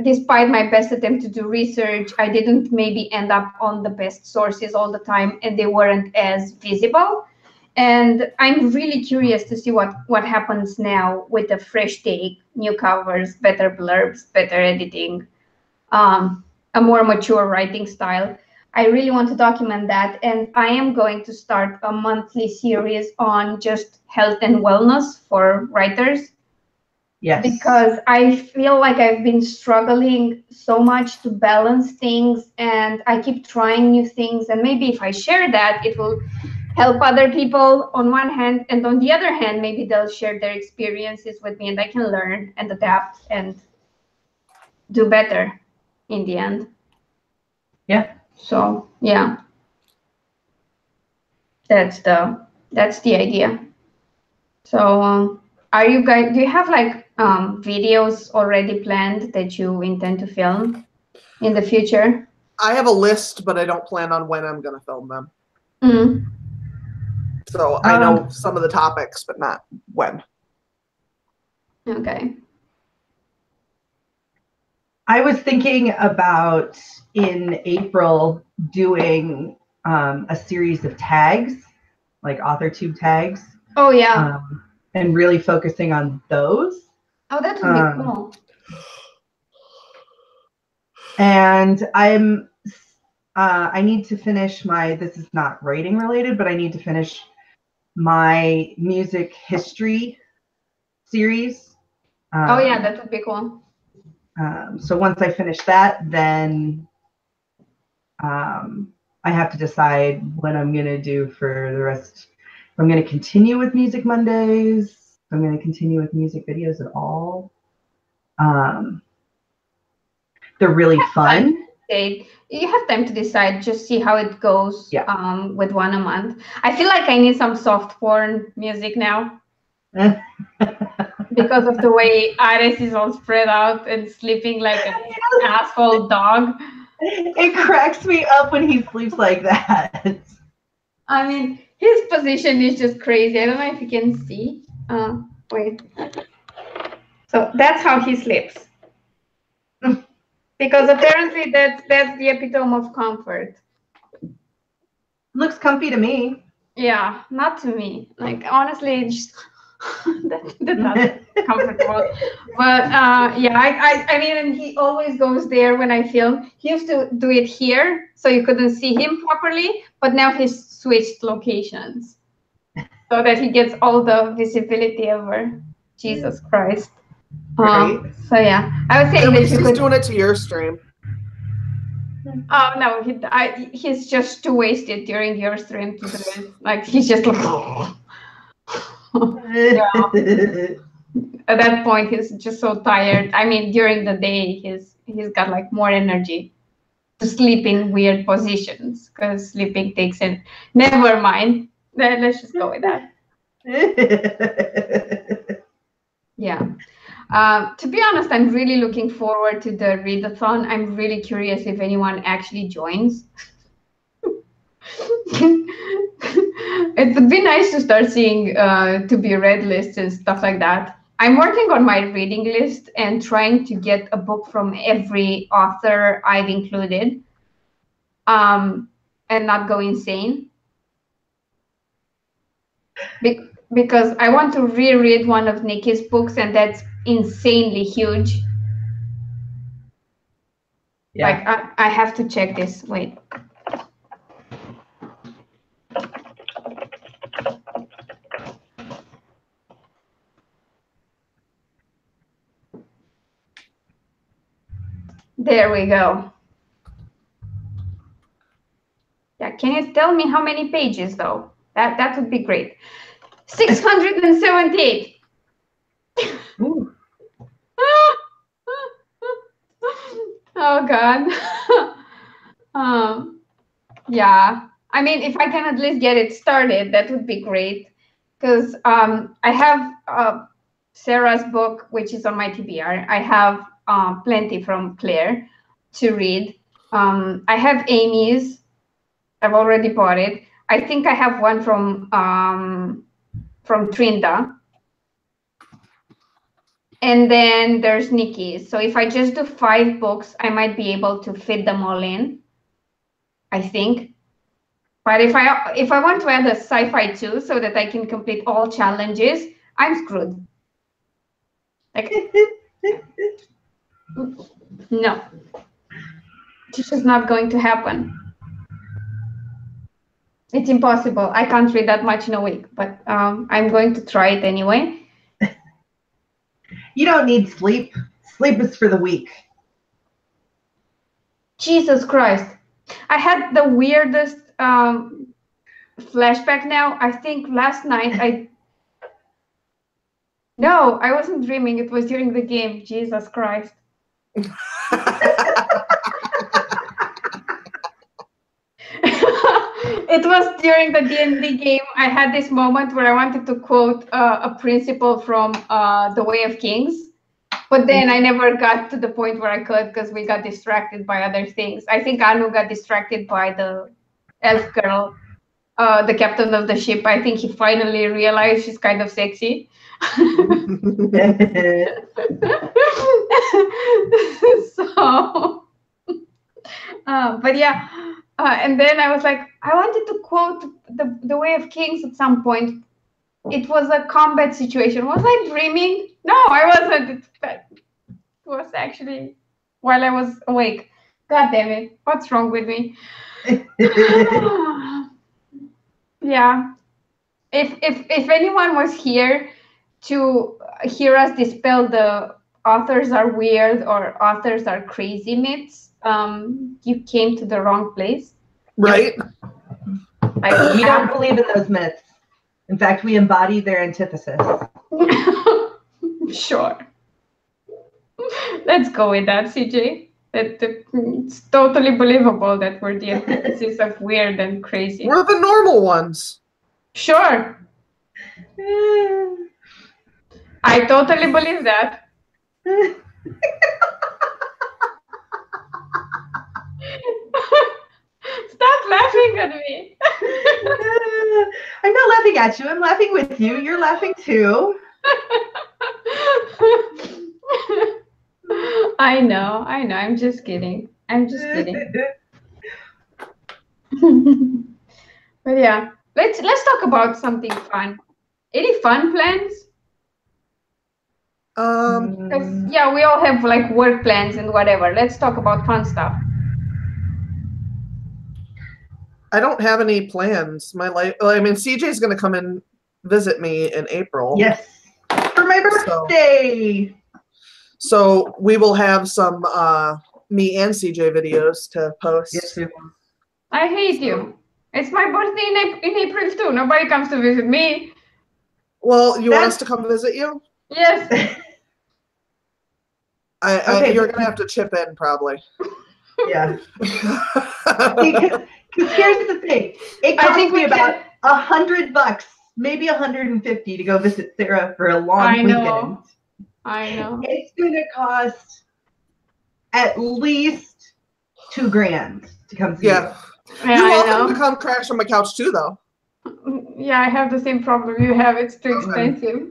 Speaker 2: Despite my best attempt to do research, I didn't maybe end up on the best sources all the time, and they weren't as visible. And I'm really curious to see what happens now with a fresh take, new covers, better blurbs, better editing, a more mature writing style. I really want to document that, and I am going to start a monthly series on just health and wellness for writers.
Speaker 3: Yes.
Speaker 2: Because I feel like I've been struggling so much to balance things, and I keep trying new things, and maybe if I share that, it will help other people on one hand, and on the other hand, maybe they'll share their experiences with me and I can learn and adapt and do better in the end.
Speaker 3: Yeah.
Speaker 2: So yeah, that's the idea. So are you guys, do you have like videos already planned that you intend to film in the future?
Speaker 1: I have a list, but I don't plan on when I'm going to film them.
Speaker 2: Mm.
Speaker 1: So I know some of the topics, but not when.
Speaker 2: Okay.
Speaker 3: I was thinking about in April doing a series of tags, like AuthorTube tags.
Speaker 2: Oh yeah.
Speaker 3: And really focusing on those.
Speaker 2: Oh, that would be cool.
Speaker 3: And I need to finish this is not writing related, but I need to finish my music history series.
Speaker 2: Oh yeah, that would be cool.
Speaker 3: So once I finish that, then I have to decide what I'm going to do for the rest. If I'm going to continue with Music Mondays, if I'm going to continue with music videos at all. They're really fun.
Speaker 2: You have time to decide, just see how it goes.
Speaker 3: Yeah.
Speaker 2: With one a month. I feel like I need some soft porn music now. Because of the way Ares is all spread out and sleeping like an asshole dog.
Speaker 3: It cracks me up when he sleeps like that.
Speaker 2: I mean, his position is just crazy. I don't know if you can see. Wait. So that's how he sleeps. Because apparently that's the epitome of comfort.
Speaker 3: Looks comfy to me.
Speaker 2: Yeah, not to me. Like honestly, just that's not comfortable. But yeah, I mean, and he always goes there when I film. He used to do it here, so you couldn't see him properly. But now he's switched locations, so that he gets all the visibility ever. Jesus Christ.
Speaker 1: Right.
Speaker 2: So yeah, I was saying
Speaker 1: At
Speaker 2: that
Speaker 1: least
Speaker 2: you
Speaker 1: he's
Speaker 2: could.
Speaker 1: doing it to your stream.
Speaker 2: Oh no, he's just too wasted during your stream to do it. Like he's just like. At that point, he's just so tired. I mean, during the day, he's got like more energy to sleep in weird positions because sleeping takes it. Never mind. Let's just go with that. Yeah. To be honest, I'm really looking forward to the readathon. I'm really curious if anyone actually joins. It would be nice to start seeing to be read lists and stuff like that. I'm working on my reading list and trying to get a book from every author I've included, and not go insane. Because I want to reread one of Nikki's books, and that's insanely huge.
Speaker 3: Yeah.
Speaker 2: Like I have to check this. Wait. There we go. Yeah, can you tell me how many pages though? That would be great. 678.
Speaker 3: Ooh.
Speaker 2: Oh God. Yeah. I mean, if I can at least get it started, that would be great. Because I have Sarah's book, which is on my TBR. I have plenty from Claire to read. I have Amy's. I've already bought it. I think I have one from Trinda. And then there's Nikki's. So if I just do 5 books, I might be able to fit them all in, I think. But if I want to add a sci-fi too, so that I can complete all challenges, I'm screwed. Like, no, this is not going to happen. It's impossible. I can't read that much in a week, but I'm going to try it anyway.
Speaker 3: You don't need sleep. Sleep is for the weak.
Speaker 2: Jesus Christ. I had the weirdest flashback now. I think last night No, I wasn't dreaming. It was during the game. Jesus Christ. It was during the D&D game. I had this moment where I wanted to quote a principle from The Way of Kings, but then I never got to the point where I could because we got distracted by other things. I think Anu got distracted by the elf girl, the captain of the ship. I think he finally realized she's kind of sexy. So, but yeah. And then I was like, I wanted to quote the Way of Kings at some point. It was a combat situation. Was I dreaming? No, I wasn't. It was actually while I was awake. God damn it. What's wrong with me? Yeah. If anyone was here to hear us dispel the authors are weird or authors are crazy myths, you came to the wrong place.
Speaker 1: Right?
Speaker 2: Like,
Speaker 3: We don't believe in those myths. In fact, we embody their antithesis.
Speaker 2: Sure. Let's go with that, CJ. It's totally believable that we're the antithesis of weird and crazy.
Speaker 1: We're the normal ones.
Speaker 2: Sure. I totally believe that. Stop laughing at me.
Speaker 3: I'm not laughing at you. I'm laughing with you. You're laughing too.
Speaker 2: I know. I'm just kidding. But yeah, let's talk about something fun. Any fun plans? Because yeah, we all have like work plans and whatever. Let's talk about fun stuff.
Speaker 1: I don't have any plans. My life. I mean, CJ's going to come and visit me in April.
Speaker 3: Yes, for my birthday.
Speaker 1: So we will have some me and CJ videos to post.
Speaker 3: Yes, we will.
Speaker 2: I hate you. It's my birthday in April too. Nobody comes to visit me.
Speaker 1: Well, you want us to come visit you?
Speaker 2: Yes.
Speaker 3: Okay,
Speaker 1: you're gonna have to chip in probably.
Speaker 3: Yeah. Because here's the thing. It
Speaker 2: I
Speaker 3: cost
Speaker 2: think
Speaker 3: me
Speaker 2: we
Speaker 3: about $100, maybe 150 to go visit Sarah for a long
Speaker 2: I
Speaker 3: weekend.
Speaker 2: know. I know.
Speaker 3: It's going to cost at least $2,000 to come see
Speaker 1: Yeah.
Speaker 2: Yeah,
Speaker 1: You're
Speaker 2: I
Speaker 1: welcome
Speaker 2: know.
Speaker 1: to come crash on my couch too, though.
Speaker 2: Yeah, I have the same problem you have. It's too
Speaker 1: Okay.
Speaker 2: expensive.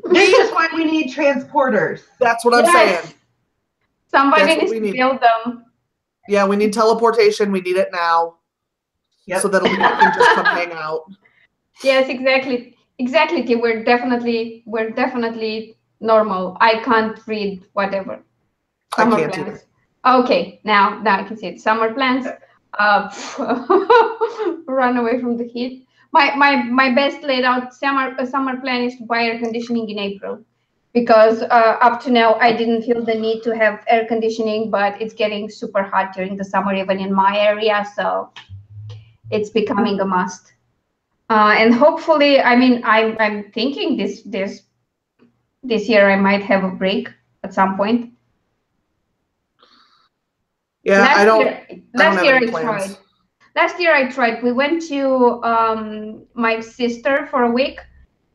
Speaker 3: This is why we need transporters.
Speaker 1: That's what I'm saying.
Speaker 2: Somebody
Speaker 1: That's what
Speaker 2: needs
Speaker 1: we
Speaker 2: to
Speaker 1: need.
Speaker 2: build them.
Speaker 1: Yeah, we need teleportation. We need it now.
Speaker 3: Yep.
Speaker 1: So that we can just come hang out.
Speaker 2: Yes, exactly. Exactly. T. We're definitely normal. I can't read whatever. Summer
Speaker 1: I can't
Speaker 2: plans.
Speaker 1: either.
Speaker 2: Okay, now I can see it. Summer plans. Run away from the heat. My best laid out summer plan is to buy air conditioning in April, because up to now I didn't feel the need to have air conditioning, but it's getting super hot during the summer even in my area, so it's becoming a must. And hopefully, I mean, I'm thinking this year I might have a break at some point.
Speaker 1: Yeah,
Speaker 2: Last
Speaker 1: I don't
Speaker 2: Last
Speaker 1: have
Speaker 2: year
Speaker 1: any
Speaker 2: I
Speaker 1: plans.
Speaker 2: tried. Last year I tried. We went to my sister for a week,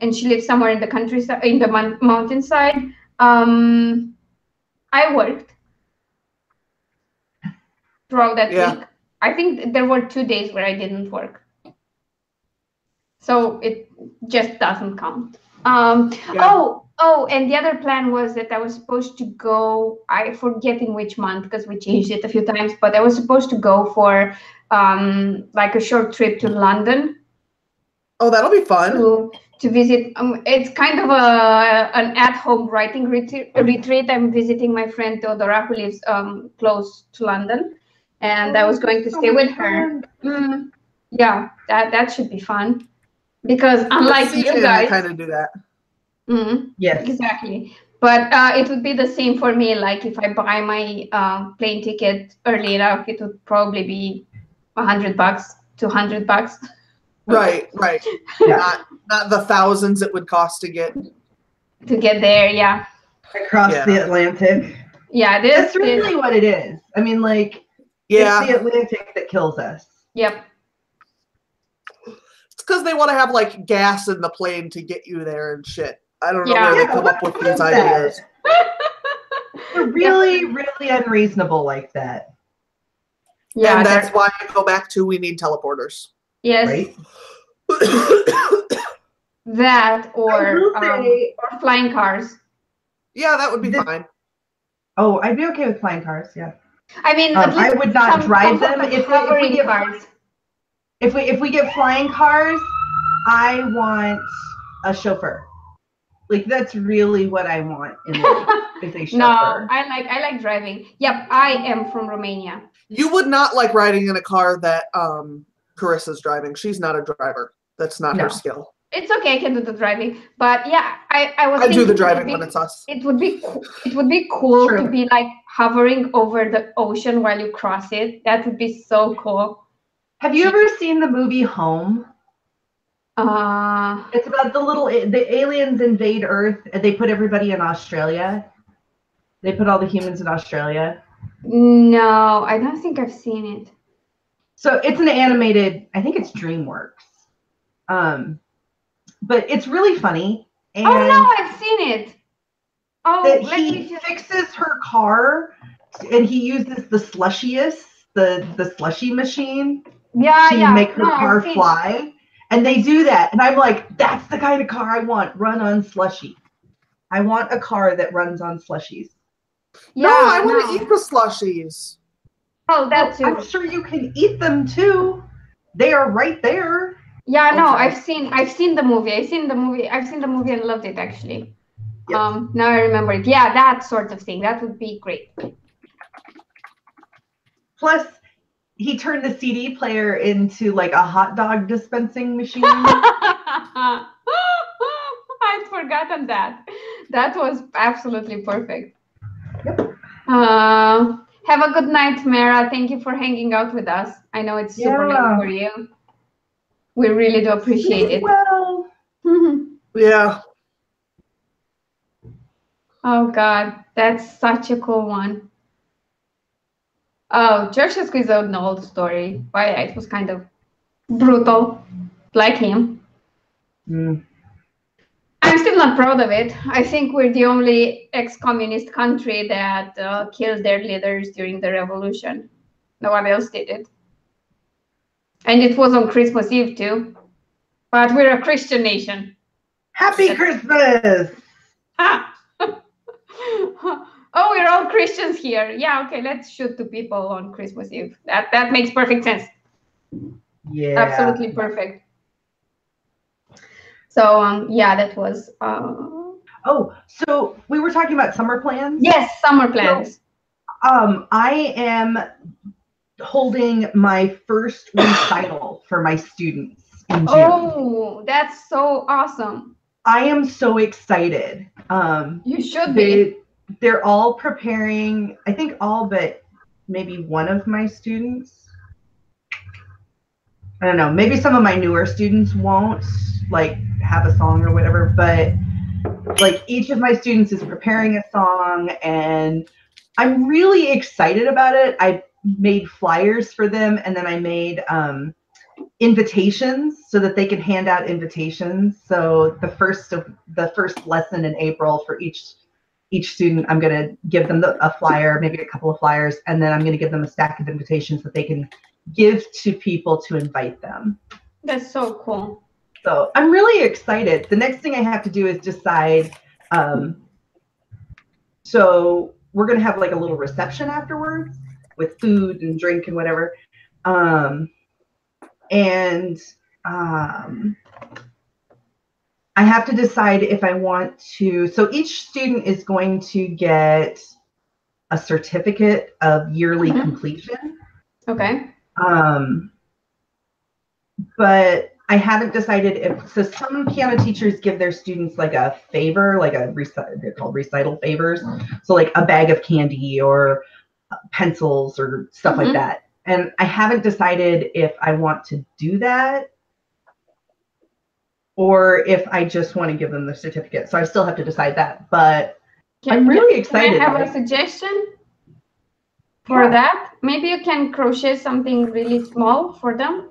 Speaker 2: and she lives somewhere in the countryside, in the mountainside. I worked throughout that week. I think there were 2 days where I didn't work, so it just doesn't count. Oh, and the other plan was that I was supposed to go. I forget in which month because we changed it a few times, but I was supposed to go for like a short trip to London.
Speaker 1: Oh, that'll be fun.
Speaker 2: To visit. It's kind of an at-home writing retreat. I'm visiting my friend Theodora, who lives close to London, and I was going to stay with her. Yeah, that should be fun, because unlike you
Speaker 1: CJ
Speaker 2: guys,
Speaker 1: and I kind of do that.
Speaker 3: Yes.
Speaker 2: Exactly. But it would be the same for me. Like if I buy my plane ticket early enough, it would probably be $100, $200.
Speaker 1: Right.
Speaker 3: Yeah.
Speaker 1: Not the thousands it would cost to get
Speaker 2: there. Yeah.
Speaker 3: Across the Atlantic.
Speaker 2: Yeah,
Speaker 3: that's really what it is. I mean, like, it's the Atlantic that kills us.
Speaker 2: Yep.
Speaker 1: It's because they want to have like gas in the plane to get you there and shit. I don't know where they come up with these ideas.
Speaker 3: They're really, really unreasonable like that.
Speaker 1: Yeah, and that's why I go back to we need teleporters.
Speaker 2: Yes.
Speaker 3: Right?
Speaker 2: That or flying cars.
Speaker 1: Yeah, that would be fine.
Speaker 3: Oh, I'd be okay with flying cars. Yeah.
Speaker 2: I mean,
Speaker 3: I would not drive them
Speaker 2: if we get
Speaker 3: cars. If we get flying cars, I want a chauffeur. Like, that's really what I want in life. Is a chauffeur.
Speaker 2: No, I like driving. Yep, I am from Romania.
Speaker 1: You would not like riding in a car that Carissa's driving. She's not a driver. That's not her skill.
Speaker 2: It's okay, I can do the driving, but yeah, I
Speaker 1: do the driving when it's us.
Speaker 2: It would be cool to be like hovering over the ocean while you cross it. That would be so cool.
Speaker 3: Have you ever seen the movie Home? It's about the aliens invade Earth and they put everybody in Australia. They put all the humans in Australia.
Speaker 2: No, I don't think I've seen it.
Speaker 3: So it's an animated, I think it's DreamWorks. But it's really funny. And
Speaker 2: oh no, I've seen it. Oh,
Speaker 3: he fixes her car and he uses the the slushy machine to make her car fly. And they do that. And I'm like, that's the kind of car I want. Run on slushy. I want a car that runs on slushies.
Speaker 1: Yeah, no, I want to eat the slushies.
Speaker 2: Oh, that too.
Speaker 3: I'm sure you can eat them too. They are right there.
Speaker 2: Yeah, no, I've seen the movie. I've seen the movie and loved it actually. Yes. Now I remember it. Yeah, that sort of thing. That would be great.
Speaker 3: Plus, he turned the CD player into like a hot dog dispensing machine.
Speaker 2: I'd forgotten that. That was absolutely perfect.
Speaker 3: Yep.
Speaker 2: Have a good night, Mara. Thank you for hanging out with us. I know it's super late for you. We really do appreciate it.
Speaker 3: Well.
Speaker 1: Yeah.
Speaker 2: Oh God, that's such a cool one. Oh, Georgescu is an old story. Why it was kind of brutal, like him.
Speaker 3: Mm.
Speaker 2: I'm still not proud of it. I think we're the only ex-communist country that killed their leaders during the revolution. No one else did it. And it was on Christmas Eve too. But we're a Christian nation.
Speaker 3: Happy Christmas!
Speaker 2: Ah! Oh, we're all Christians here. Yeah, okay, let's shoot two people on Christmas Eve. That makes perfect sense.
Speaker 3: Yeah.
Speaker 2: Absolutely perfect. So yeah, that was
Speaker 3: Oh, so we were talking about summer plans?
Speaker 2: yes, summer plans.
Speaker 3: So, I am holding my first recital for my students in June.
Speaker 2: Oh, that's so awesome.
Speaker 3: I am so excited.
Speaker 2: You should be.
Speaker 3: They're all preparing, I think all but maybe one of my students. I don't know, maybe some of my newer students won't like have a song or whatever, but like each of my students is preparing a song and I'm really excited about it. I made flyers for them and then I made invitations so that they can hand out invitations. So the first lesson in April for each student, I'm going to give them a flyer, maybe a couple of flyers, and then I'm going to give them a stack of invitations that they can give to people to invite them.
Speaker 2: That's so cool.
Speaker 3: So I'm really excited. The next thing I have to do is decide. So we're going to have like a little reception afterwards with food and drink and whatever. I have to decide if I want to. So each student is going to get a certificate of yearly completion. Okay. But I haven't decided if, so some piano teachers give their students like a favor, like they're called recital favors. So like a bag of candy or pencils or stuff like that. And I haven't decided if I want to do that or if I just want to give them the certificate. So I still have to decide that, but I'm really excited.
Speaker 2: Can I have a suggestion for that? Maybe you can crochet something really small for them.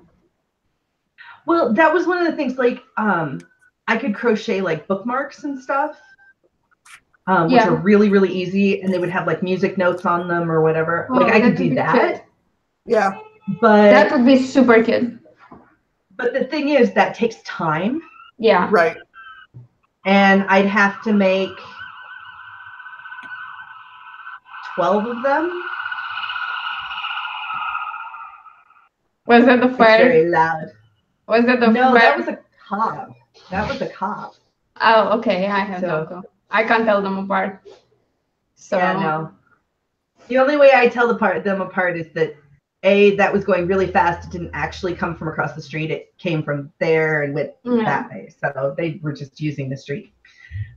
Speaker 3: Well, that was one of the things, like, I could crochet like bookmarks and stuff, which are really, really easy, and they would have like music notes on them or whatever.
Speaker 2: Oh,
Speaker 3: like I could do that.
Speaker 2: Cute.
Speaker 1: Yeah.
Speaker 3: But
Speaker 2: that would be super cute.
Speaker 3: But the thing is, that takes time.
Speaker 2: Yeah.
Speaker 1: Right.
Speaker 3: And I'd have to make 12 of them.
Speaker 2: Was that the fire?
Speaker 3: It's very loud.
Speaker 2: Was that the
Speaker 3: No,
Speaker 2: fire?
Speaker 3: that was a cop. That was a cop.
Speaker 2: Oh, okay. I have no clue. I can't tell them apart. So
Speaker 3: yeah, no. The only way I tell them apart is that that was going really fast. It didn't actually come from across the street. It came from there and went that way. So they were just using the street.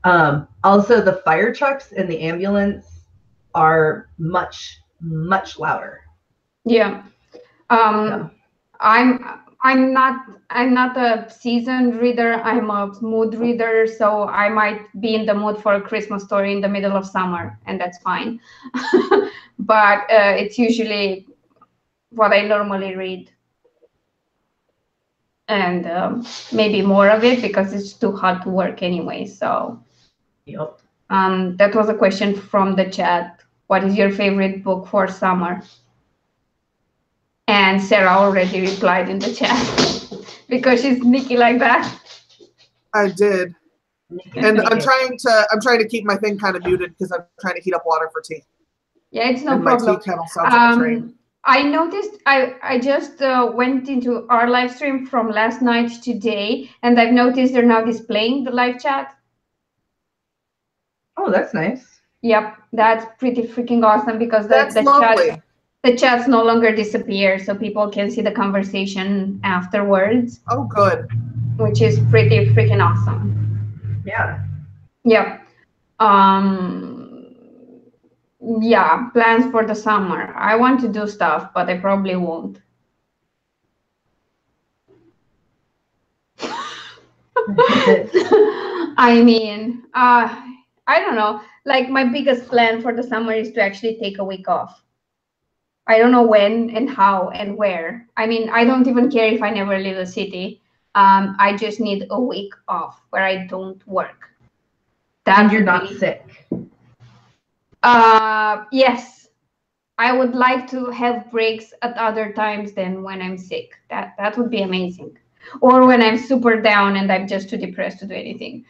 Speaker 3: Also, the fire trucks and the ambulance are much, much louder.
Speaker 2: Yeah. I'm not a seasoned reader. I'm a mood reader, so I might be in the mood for a Christmas story in the middle of summer, and that's fine. But it's usually what I normally read, and maybe more of it because it's too hard to work anyway. So,
Speaker 3: yep.
Speaker 2: That was a question from the chat. What is your favorite book for summer? And Sarah already replied in the chat because she's sneaky like that.
Speaker 1: I did. And I'm trying to keep my thing kind of muted because I'm trying to heat up water for tea.
Speaker 2: Yeah, it's no
Speaker 1: and
Speaker 2: problem.
Speaker 1: My tea kettle sounds like a train.
Speaker 2: I noticed I just went into our live stream from last night today, and I've noticed they're now displaying the live chat.
Speaker 3: Oh, that's nice.
Speaker 2: Yep, that's pretty freaking awesome because the chats no longer disappear, so people can see the conversation afterwards.
Speaker 1: Oh, good.
Speaker 2: Which is pretty freaking awesome.
Speaker 3: Yeah.
Speaker 2: Yep. Yeah, plans for the summer. I want to do stuff, but I probably won't. I mean, I don't know. Like my biggest plan for the summer is to actually take a week off. I don't know when and how and where. I mean, I don't even care if I never leave the city. I just need a week off where I don't work.
Speaker 3: And you're not sick.
Speaker 2: Yes, I would like to have breaks at other times than when I'm sick. That would be amazing. Or when I'm super down and I'm just too depressed to do anything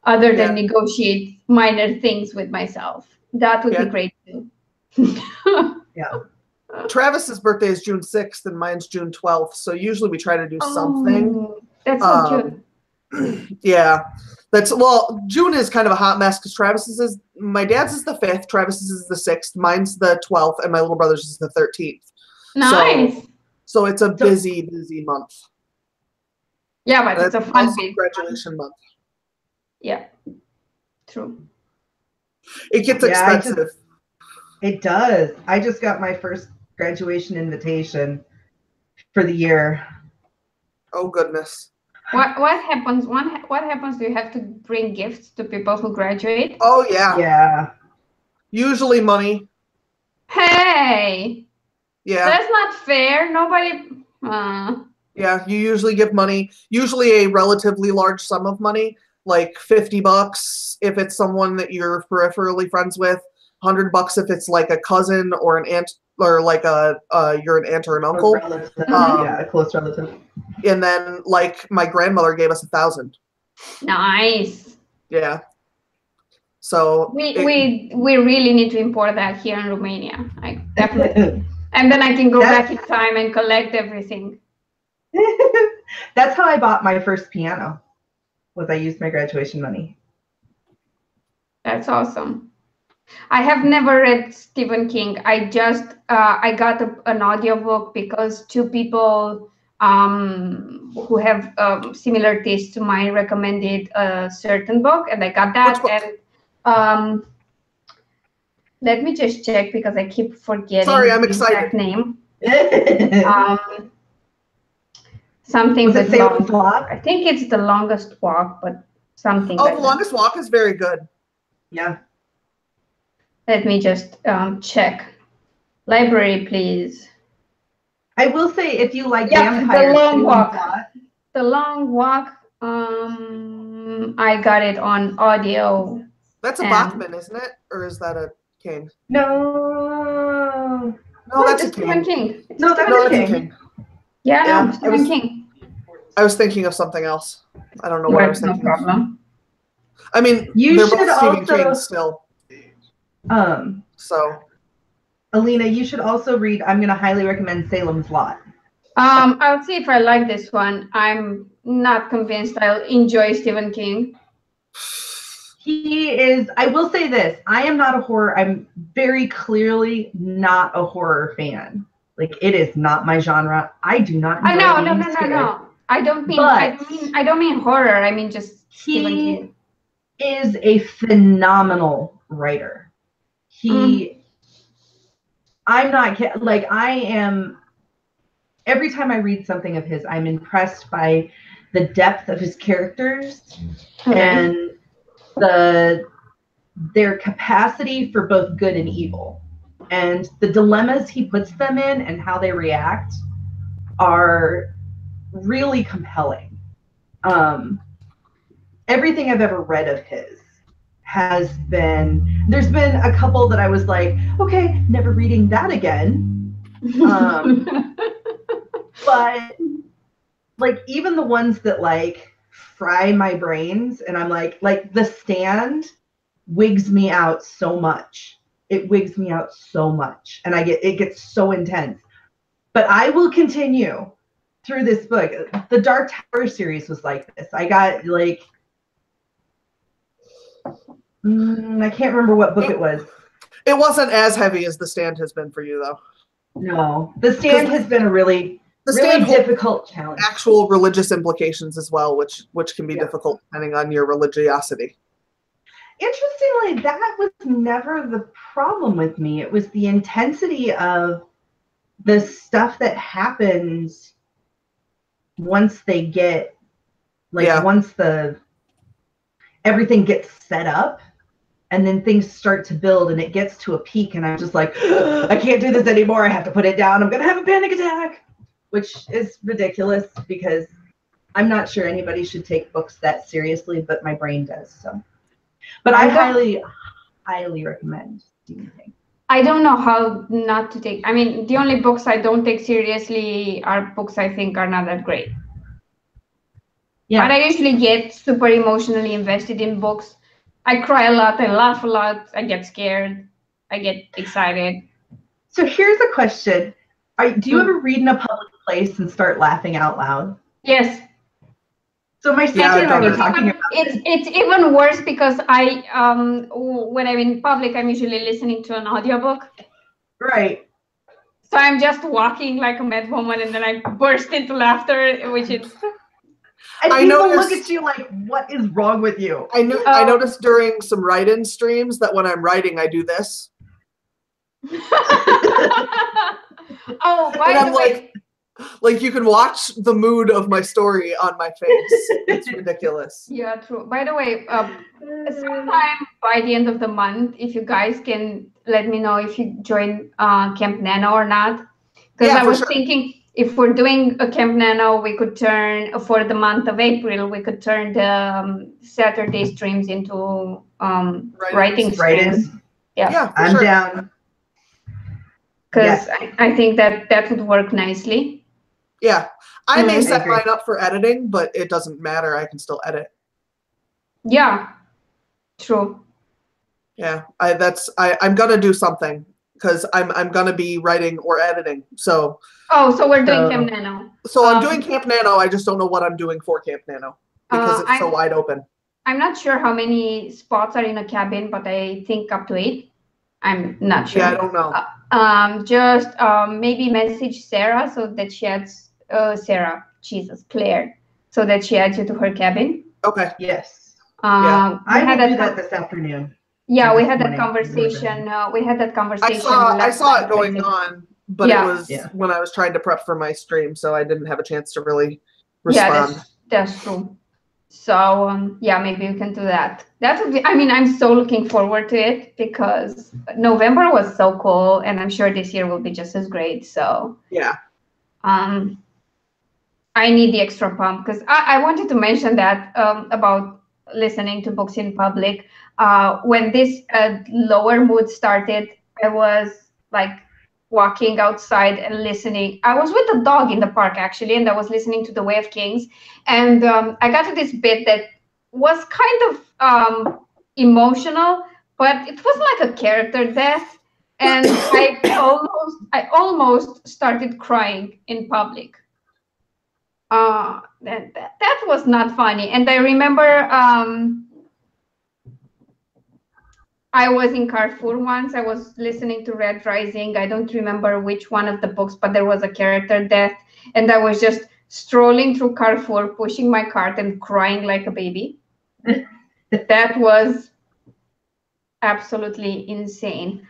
Speaker 2: other than negotiate minor things with myself. That would be great too.
Speaker 3: Yeah.
Speaker 1: Travis's birthday is June 6th and mine's June 12th. So usually we try to do something.
Speaker 2: That's so cute.
Speaker 1: Yeah. June is kind of a hot mess because Travis's is, my dad's is the 5th, Travis's is the 6th, mine's the 12th, and my little brother's is the 13th.
Speaker 2: Nice.
Speaker 1: So it's a busy month.
Speaker 2: Yeah, but it's a fun
Speaker 1: graduation month.
Speaker 2: Yeah. True.
Speaker 1: It gets expensive.
Speaker 3: It does. I just got my first graduation invitation for the year.
Speaker 1: Oh goodness.
Speaker 2: What happens? What happens? Do you have to bring gifts to people who graduate?
Speaker 1: Oh yeah.
Speaker 3: Yeah.
Speaker 1: Usually money.
Speaker 2: Hey.
Speaker 1: Yeah.
Speaker 2: That's not fair. Nobody.
Speaker 1: Yeah, you usually give money. Usually a relatively large sum of money, like $50 if it's someone that you're peripherally friends with. $100 if it's like a cousin or an aunt, or like you're an aunt or an uncle.
Speaker 3: Yeah, a close relative.
Speaker 1: And then like my grandmother gave us $1,000.
Speaker 2: Nice.
Speaker 1: Yeah. So
Speaker 2: we really need to import that here in Romania. Like definitely. And then I can go back in time and collect everything.
Speaker 3: That's how I bought my first piano. Was I used my graduation money.
Speaker 2: That's awesome. I have never read Stephen King. I just I got an audiobook because two people who have similar tastes to mine recommended a certain book, and I got that. And let me just check because I keep forgetting the exact name. Something
Speaker 3: was it Salem's Lot?
Speaker 2: I think it's The Longest Walk, but something.
Speaker 1: Oh, like The Longest Walk is very good.
Speaker 3: Yeah.
Speaker 2: Let me just check. Library, please.
Speaker 3: I will say, if you like vampires,
Speaker 2: The Long Walk. The Long Walk. I got it on audio.
Speaker 1: That's a Bachman, isn't it? Or is that a King?
Speaker 3: No.
Speaker 1: No, that's a
Speaker 2: Stephen King.
Speaker 3: No, that's a King.
Speaker 2: Yeah, no, Stephen King.
Speaker 1: I was thinking of something else. I don't know what I was thinking.
Speaker 2: No problem.
Speaker 1: I mean, they're both Stephen King still. So,
Speaker 3: Alina, you should also read. I'm going to highly recommend Salem's Lot.
Speaker 2: I'll see if I like this one. I'm not convinced I'll enjoy Stephen King.
Speaker 3: He is. I will say this. I am not a horror. I'm very clearly not a horror fan. Like, it is not my genre. I do not.
Speaker 2: No. I don't mean horror. I mean just Stephen King.
Speaker 3: He is a phenomenal writer. I'm not like, I am, every time I read something of his, I'm impressed by the depth of his characters and their capacity for both good and evil, and the dilemmas he puts them in and how they react are really compelling. Everything I've ever read of his has been, there's been a couple that I was like, okay, never reading that again. But like, even the ones that like fry my brains and I'm like The Stand wigs me out so much. It wigs me out so much. And it gets so intense. But I will continue through this book. The Dark Tower series was like this. I got like, I can't remember what book it was.
Speaker 1: It wasn't as heavy as The Stand has been for you, though.
Speaker 3: No, The Stand has been a really difficult challenge.
Speaker 1: Actual religious implications as well, which can be difficult depending on your religiosity.
Speaker 3: Interestingly, that was never the problem with me. It was the intensity of the stuff that happens once they get, like, once everything gets set up, and then things start to build and it gets to a peak, and I'm just like, I can't do this anymore. I have to put it down. I'm going to have a panic attack, which is ridiculous because I'm not sure anybody should take books that seriously, but my brain does. So, but I highly recommend Stephen King.
Speaker 2: I don't know how not to take. I mean, the only books I don't take seriously are books I think are not that great. Yeah. But I usually get super emotionally invested in books. I cry a lot. I laugh a lot. I get scared. I get excited.
Speaker 3: So here's a question. Do you ever read in a public place and start laughing out loud?
Speaker 2: Yes.
Speaker 3: So my sister and I were talking about
Speaker 2: it's even worse because I when I'm in public, I'm usually listening to an audiobook.
Speaker 3: Right.
Speaker 2: So I'm just walking like a mad woman, and then I burst into laughter, which is.
Speaker 3: And people look at you like, what is wrong with you?
Speaker 1: I noticed during some write-in streams that when I'm writing, I do this.
Speaker 2: Oh, by the way.
Speaker 1: Like you can watch the mood of my story on my face. It's ridiculous.
Speaker 2: Yeah, true. By the way, sometime by the end of the month, if you guys can let me know if you join Camp Nano or not. Because I was thinking if we're doing a Camp Nano, we could turn, for the month of April, we could turn the Saturday streams into writing streams.
Speaker 3: Yeah, I'm down.
Speaker 2: Because I think that would work nicely.
Speaker 1: Yeah, I may set mine up for editing, but it doesn't matter. I can still edit.
Speaker 2: Yeah, true.
Speaker 1: Yeah, I'm gonna do something because I'm gonna be writing or editing. So.
Speaker 2: Oh, so we're doing Camp Nano.
Speaker 1: So I'm doing Camp Nano. I just don't know what I'm doing for Camp Nano because it's so wide open.
Speaker 2: I'm not sure how many spots are in a cabin, but I think up to 8. I'm not sure.
Speaker 1: Yeah, I don't know.
Speaker 2: Just maybe message Sarah so that she adds Claire, so that she adds you to her cabin.
Speaker 1: Okay.
Speaker 3: Yes. I will do that this afternoon.
Speaker 2: Yeah, we had that conversation.
Speaker 1: I saw it going on, but it was when I was trying to prep for my stream, so I didn't have a chance to really respond.
Speaker 2: Yeah, that's true. So maybe we can do that. That would be. I mean, I'm so looking forward to it because November was so cool, and I'm sure this year will be just as great. So
Speaker 1: yeah.
Speaker 2: I need the extra pump because I wanted to mention that about listening to books in public. When this lower mood started, I was like walking outside and listening. I was with a dog in the park actually, and I was listening to The Way of Kings. And I got to this bit that was kind of emotional, but it was like a character death. And I almost started crying in public. That was not funny. And I remember I was in Carrefour once. I was listening to Red Rising. I don't remember which one of the books, but there was a character death. And I was just strolling through Carrefour, pushing my cart and crying like a baby. That was absolutely insane.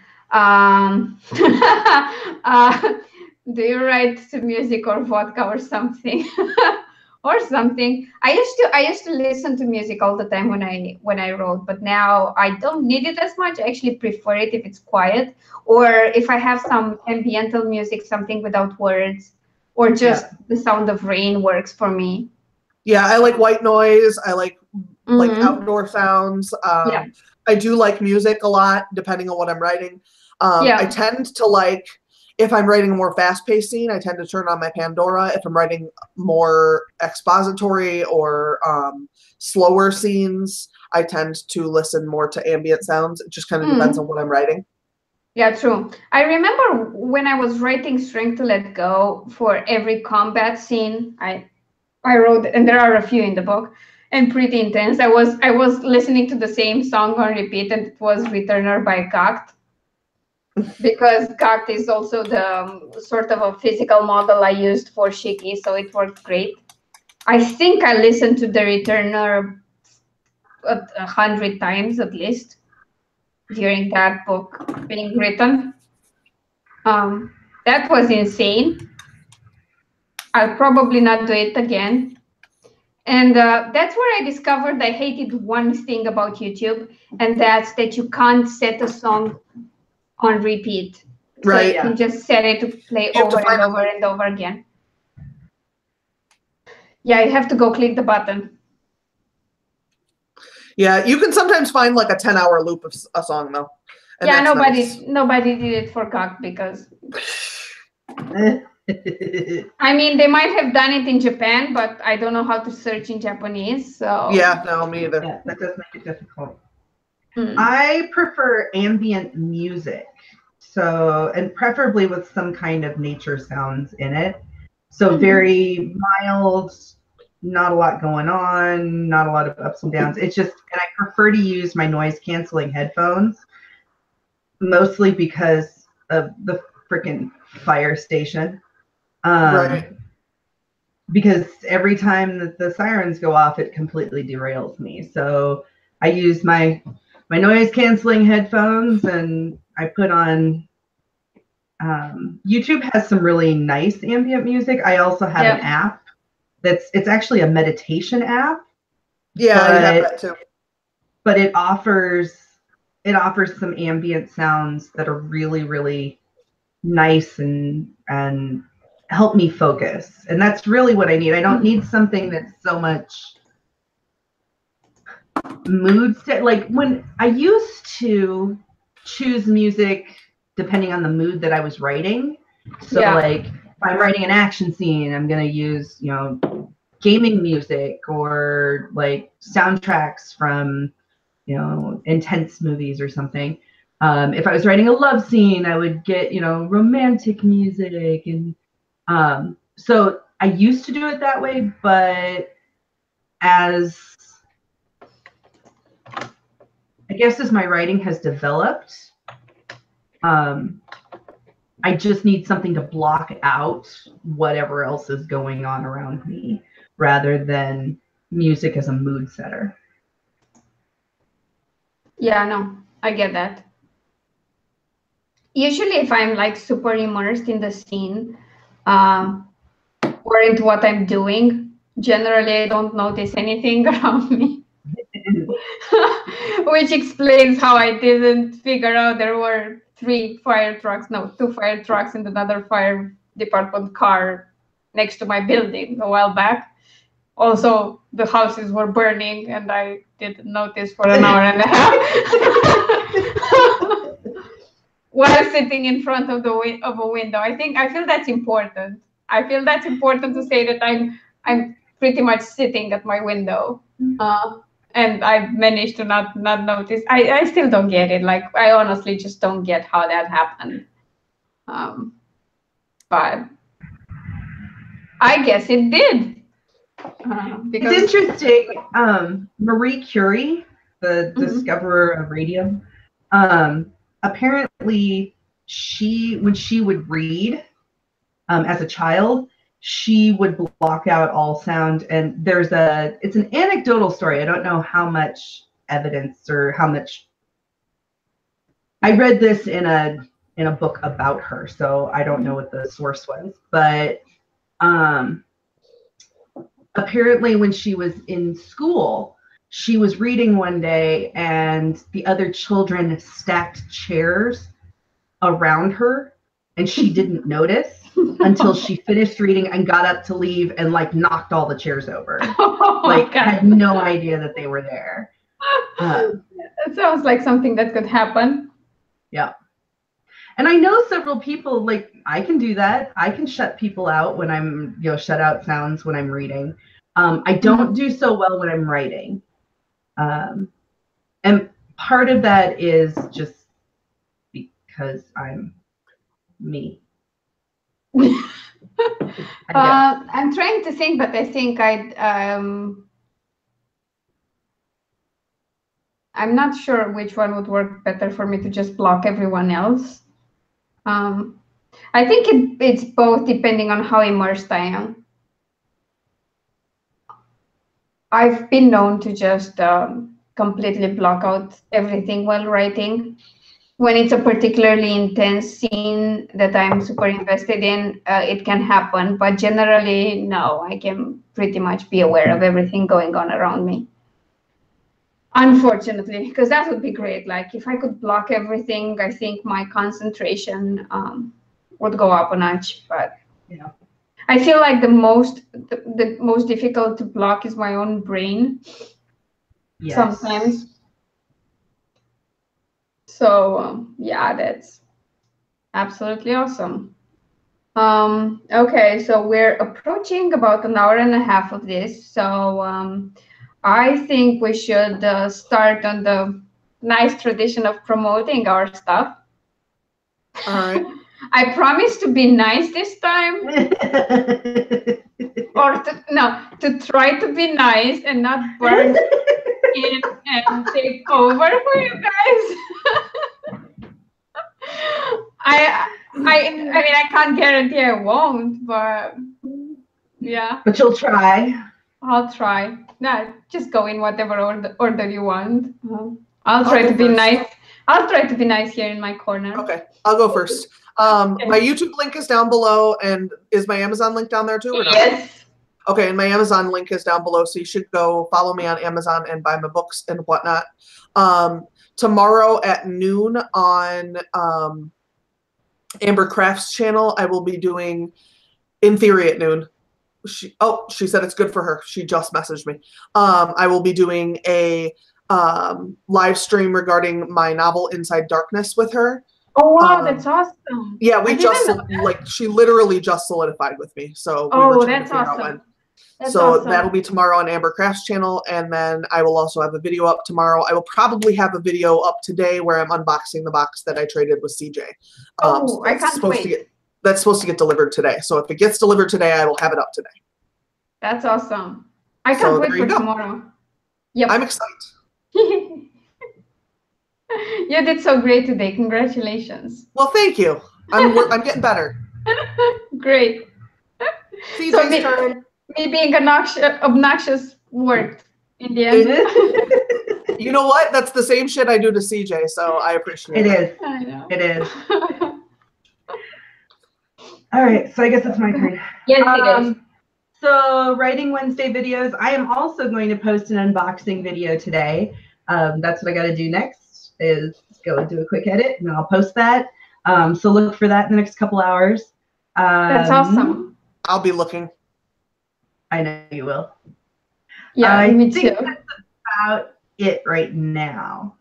Speaker 2: Do you write to music or vodka or something? Or something. I used to listen to music all the time when I wrote, but now I don't need it as much. I actually prefer it if it's quiet, or if I have some ambiental music, something without words, or just the sound of rain works for me.
Speaker 1: Yeah, I like white noise. I like outdoor sounds. I do like music a lot, depending on what I'm writing. I tend to like, if I'm writing a more fast-paced scene, I tend to turn on my Pandora. If I'm writing more expository or slower scenes, I tend to listen more to ambient sounds. It just kind of depends on what I'm writing.
Speaker 2: Yeah, true. I remember when I was writing Strength to Let Go, for every combat scene, I wrote, and there are a few in the book, and pretty intense. I was listening to the same song on repeat, and it was Returner by Gact. Because Gact is also the sort of a physical model I used for Shiki, so it worked great. I think I listened to The Returner 100 times at least during that book being written. That was insane. I'll probably not do it again. And that's where I discovered I hated one thing about YouTube, and that's that you can't set a song on repeat.
Speaker 1: Right.
Speaker 2: So you just set it to play over and over and over again. Yeah, you have to go click the button.
Speaker 1: Yeah, you can sometimes find like a 10-hour loop of a song though. And
Speaker 2: yeah,
Speaker 1: nice.
Speaker 2: nobody did it for cock because I mean, they might have done it in Japan, but I don't know how to search in Japanese. So
Speaker 1: yeah, no, me either.
Speaker 3: Yeah, that does make it difficult. I prefer ambient music, so, and preferably with some kind of nature sounds in it. So very mild, not a lot going on, not a lot of ups and downs. It's just, and I prefer to use my noise canceling headphones, mostly because of the freaking fire station.
Speaker 1: Right.
Speaker 3: Because every time that the sirens go off, it completely derails me. So I use my noise canceling headphones, and I put on YouTube has some really nice ambient music. I also have an app it's actually a meditation app.
Speaker 1: Yeah, I have that too.
Speaker 3: But it offers some ambient sounds that are really, really nice and help me focus. And that's really what I need. I don't need something that's so much mood set. Like when I used to choose music depending on the mood that I was writing. So like if I'm writing an action scene, I'm going to use, gaming music or like soundtracks from, intense movies or something. If I was writing a love scene, I would get, romantic music. And so I used to do it that way, but as my writing has developed, I just need something to block out whatever else is going on around me rather than music as a mood setter.
Speaker 2: Yeah, no, I get that. Usually if I'm like super immersed in the scene or into what I'm doing, generally I don't notice anything around me. Which explains how I didn't figure out there were 2 fire trucks in another fire department car next to my building a while back. Also, the houses were burning and I didn't notice for an hour and a half. While sitting in front of a window. I feel that's important. I feel that's important to say that I'm pretty much sitting at my window. And I managed to not notice. I still don't get it. Like, I honestly just don't get how that happened. But I guess it did.
Speaker 3: It's interesting. Marie Curie, the discoverer of radium, apparently when she would read as a child, she would block out all sound. And it's an anecdotal story. I don't know how much evidence or how much. I read this in a book about her, so I don't know what the source was, but apparently when she was in school, she was reading one day and the other children stacked chairs around her and she didn't notice until she finished reading and got up to leave and like knocked all the chairs over. Had no idea that they were there.
Speaker 2: It sounds like something that could happen.
Speaker 3: Yeah. And I know several people, like, I can do that. I can shut people out when I'm, shut out sounds when I'm reading. I don't do so well when I'm writing. And part of that is just because I'm me.
Speaker 2: I'm trying to think, but I think I'm not sure which one would work better for me to just block everyone else. I think it's both depending on how immersed I am. I've been known to just completely block out everything while writing. When it's a particularly intense scene that I'm super invested in, it can happen. But generally, no, I can pretty much be aware of everything going on around me. Unfortunately, because that would be great. Like if I could block everything, I think my concentration would go up a notch. But
Speaker 3: Yeah.
Speaker 2: I feel like the most difficult to block is my own brain.
Speaker 3: Yes.
Speaker 2: Sometimes. So yeah, that's absolutely awesome. Okay, so we're approaching about an hour and a half of this. So I think we should start on the nice tradition of promoting our stuff.
Speaker 1: All right.
Speaker 2: I promise to be nice this time, or to try to be nice and not burn in and take over for you guys. I mean, I can't guarantee I won't, but yeah.
Speaker 3: But you'll try.
Speaker 2: I'll try. No, just go in whatever order you want. I'll
Speaker 1: I'll
Speaker 2: try
Speaker 1: go
Speaker 2: to be
Speaker 1: first.
Speaker 2: nice. I'll try to be nice here in my corner.
Speaker 1: Okay, I'll go first. My YouTube link is down below, and is my Amazon link down there too, or no?
Speaker 2: Yes.
Speaker 1: Okay, and my Amazon link is down below, so you should go follow me on Amazon and buy my books and whatnot. Tomorrow at noon on Amber Crafts channel, I will be doing In Theory at noon. She said it's good for her. She just messaged me. I will be doing a live stream regarding my novel Inside Darkness with her.
Speaker 2: Oh wow, that's awesome.
Speaker 1: Yeah, she literally just solidified with me. So we were trying to figure out when.
Speaker 2: That's
Speaker 1: so
Speaker 2: awesome.
Speaker 1: That'll be tomorrow on Amber Crafts channel, and then I will also have a video up tomorrow. I will probably have a video up today where I'm unboxing the box that I traded with CJ.
Speaker 2: So I can't wait.
Speaker 1: That's supposed to get delivered today. So if it gets delivered today, I will have it up today.
Speaker 2: That's awesome. I can't wait for tomorrow. Yep.
Speaker 1: I'm excited.
Speaker 2: You did so great today. Congratulations.
Speaker 1: Well, thank you. I'm getting better.
Speaker 2: Great.
Speaker 1: CJ's turn.
Speaker 2: Me being obnoxious worked in the end.
Speaker 1: You know what? That's the same shit I do to CJ, so I appreciate it.
Speaker 3: It is.
Speaker 2: I know.
Speaker 3: It is. All right, so I guess it's my turn.
Speaker 2: Yes, it is.
Speaker 3: So Writing Wednesday videos, I am also going to post an unboxing video today. That's what I got to do next, is go and do a quick edit, and I'll post that. So look for that in the next couple hours.
Speaker 2: That's awesome.
Speaker 1: I'll be looking.
Speaker 3: I know you will.
Speaker 2: Yeah, me too.
Speaker 3: That's about it right now.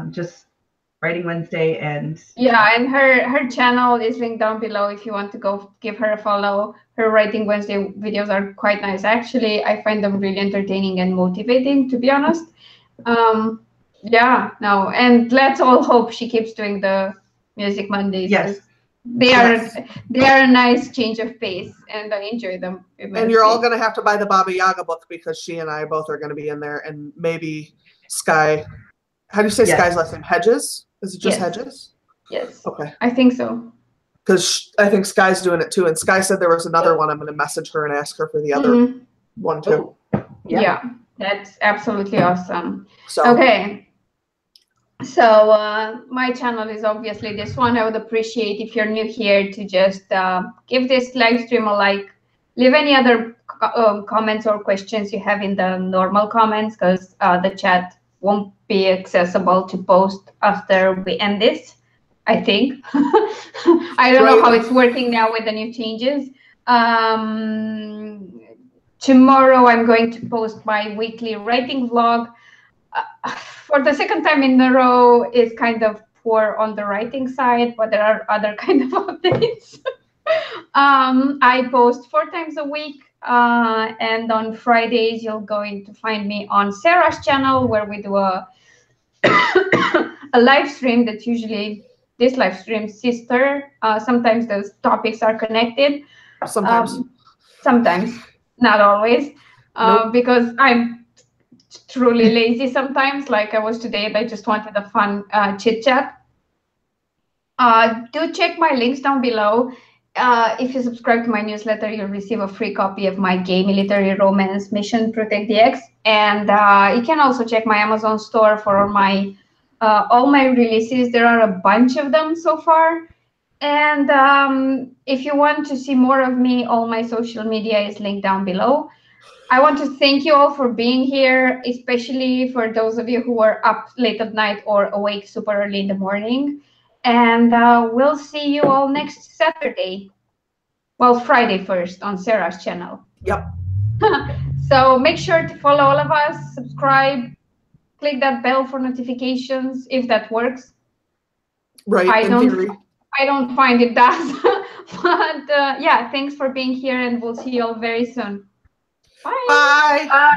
Speaker 3: Just Writing Wednesday and
Speaker 2: and her channel is linked down below if you want to go give her a follow. Her Writing Wednesday videos are quite nice. Actually, I find them really entertaining and motivating, to be honest. And let's all hope she keeps doing the Music Mondays.
Speaker 3: Yes.
Speaker 2: They are a nice change of pace, and I enjoy them immensely.
Speaker 1: And you're all going to have to buy the Baba Yaga book, because she and I both are going to be in there, and maybe Sky. How do you say Sky's last name? Hedges? Is it just Hedges?
Speaker 2: Yes.
Speaker 1: Okay.
Speaker 2: I think so.
Speaker 1: Because I think Sky's doing it too, and Sky said there was another one. I'm going to message her and ask her for the other one too.
Speaker 2: Yeah, that's absolutely awesome.
Speaker 1: So.
Speaker 2: Okay. So my channel is obviously this one. I would appreciate if you're new here to just give this live stream a like. Leave any other comments or questions you have in the normal comments, because the chat won't be accessible to post after we end this, I think. I don't know how it's working now with the new changes. Tomorrow I'm going to post my weekly writing vlog. For the second time in a row, is kind of poor on the writing side, but there are other kind of updates. I post 4 times a week, and on Fridays you're going to find me on Sarah's channel, where we do a live stream that's usually this live stream's sister. Sometimes those topics are connected. Sometimes, not always, because I'm truly lazy sometimes, like I was today, and I just wanted a fun chit chat. Do check my links down below, if you subscribe to my newsletter, you'll receive a free copy of my gay military romance, Mission Protect the X. And you can also check my Amazon store for all my releases. There are a bunch of them so far. And if you want to see more of me, all my social media is linked down below. I want to thank you all for being here, especially for those of you who are up late at night or awake super early in the morning. And we'll see you all next Saturday. Well, Friday first on Sarah's channel.
Speaker 1: Yep.
Speaker 2: So make sure to follow all of us, subscribe, click that bell for notifications if that works.
Speaker 1: Right, in theory.
Speaker 2: I don't find it does. But yeah, thanks for being here, and we'll see you all very soon. Bye.
Speaker 1: Bye.
Speaker 3: Bye.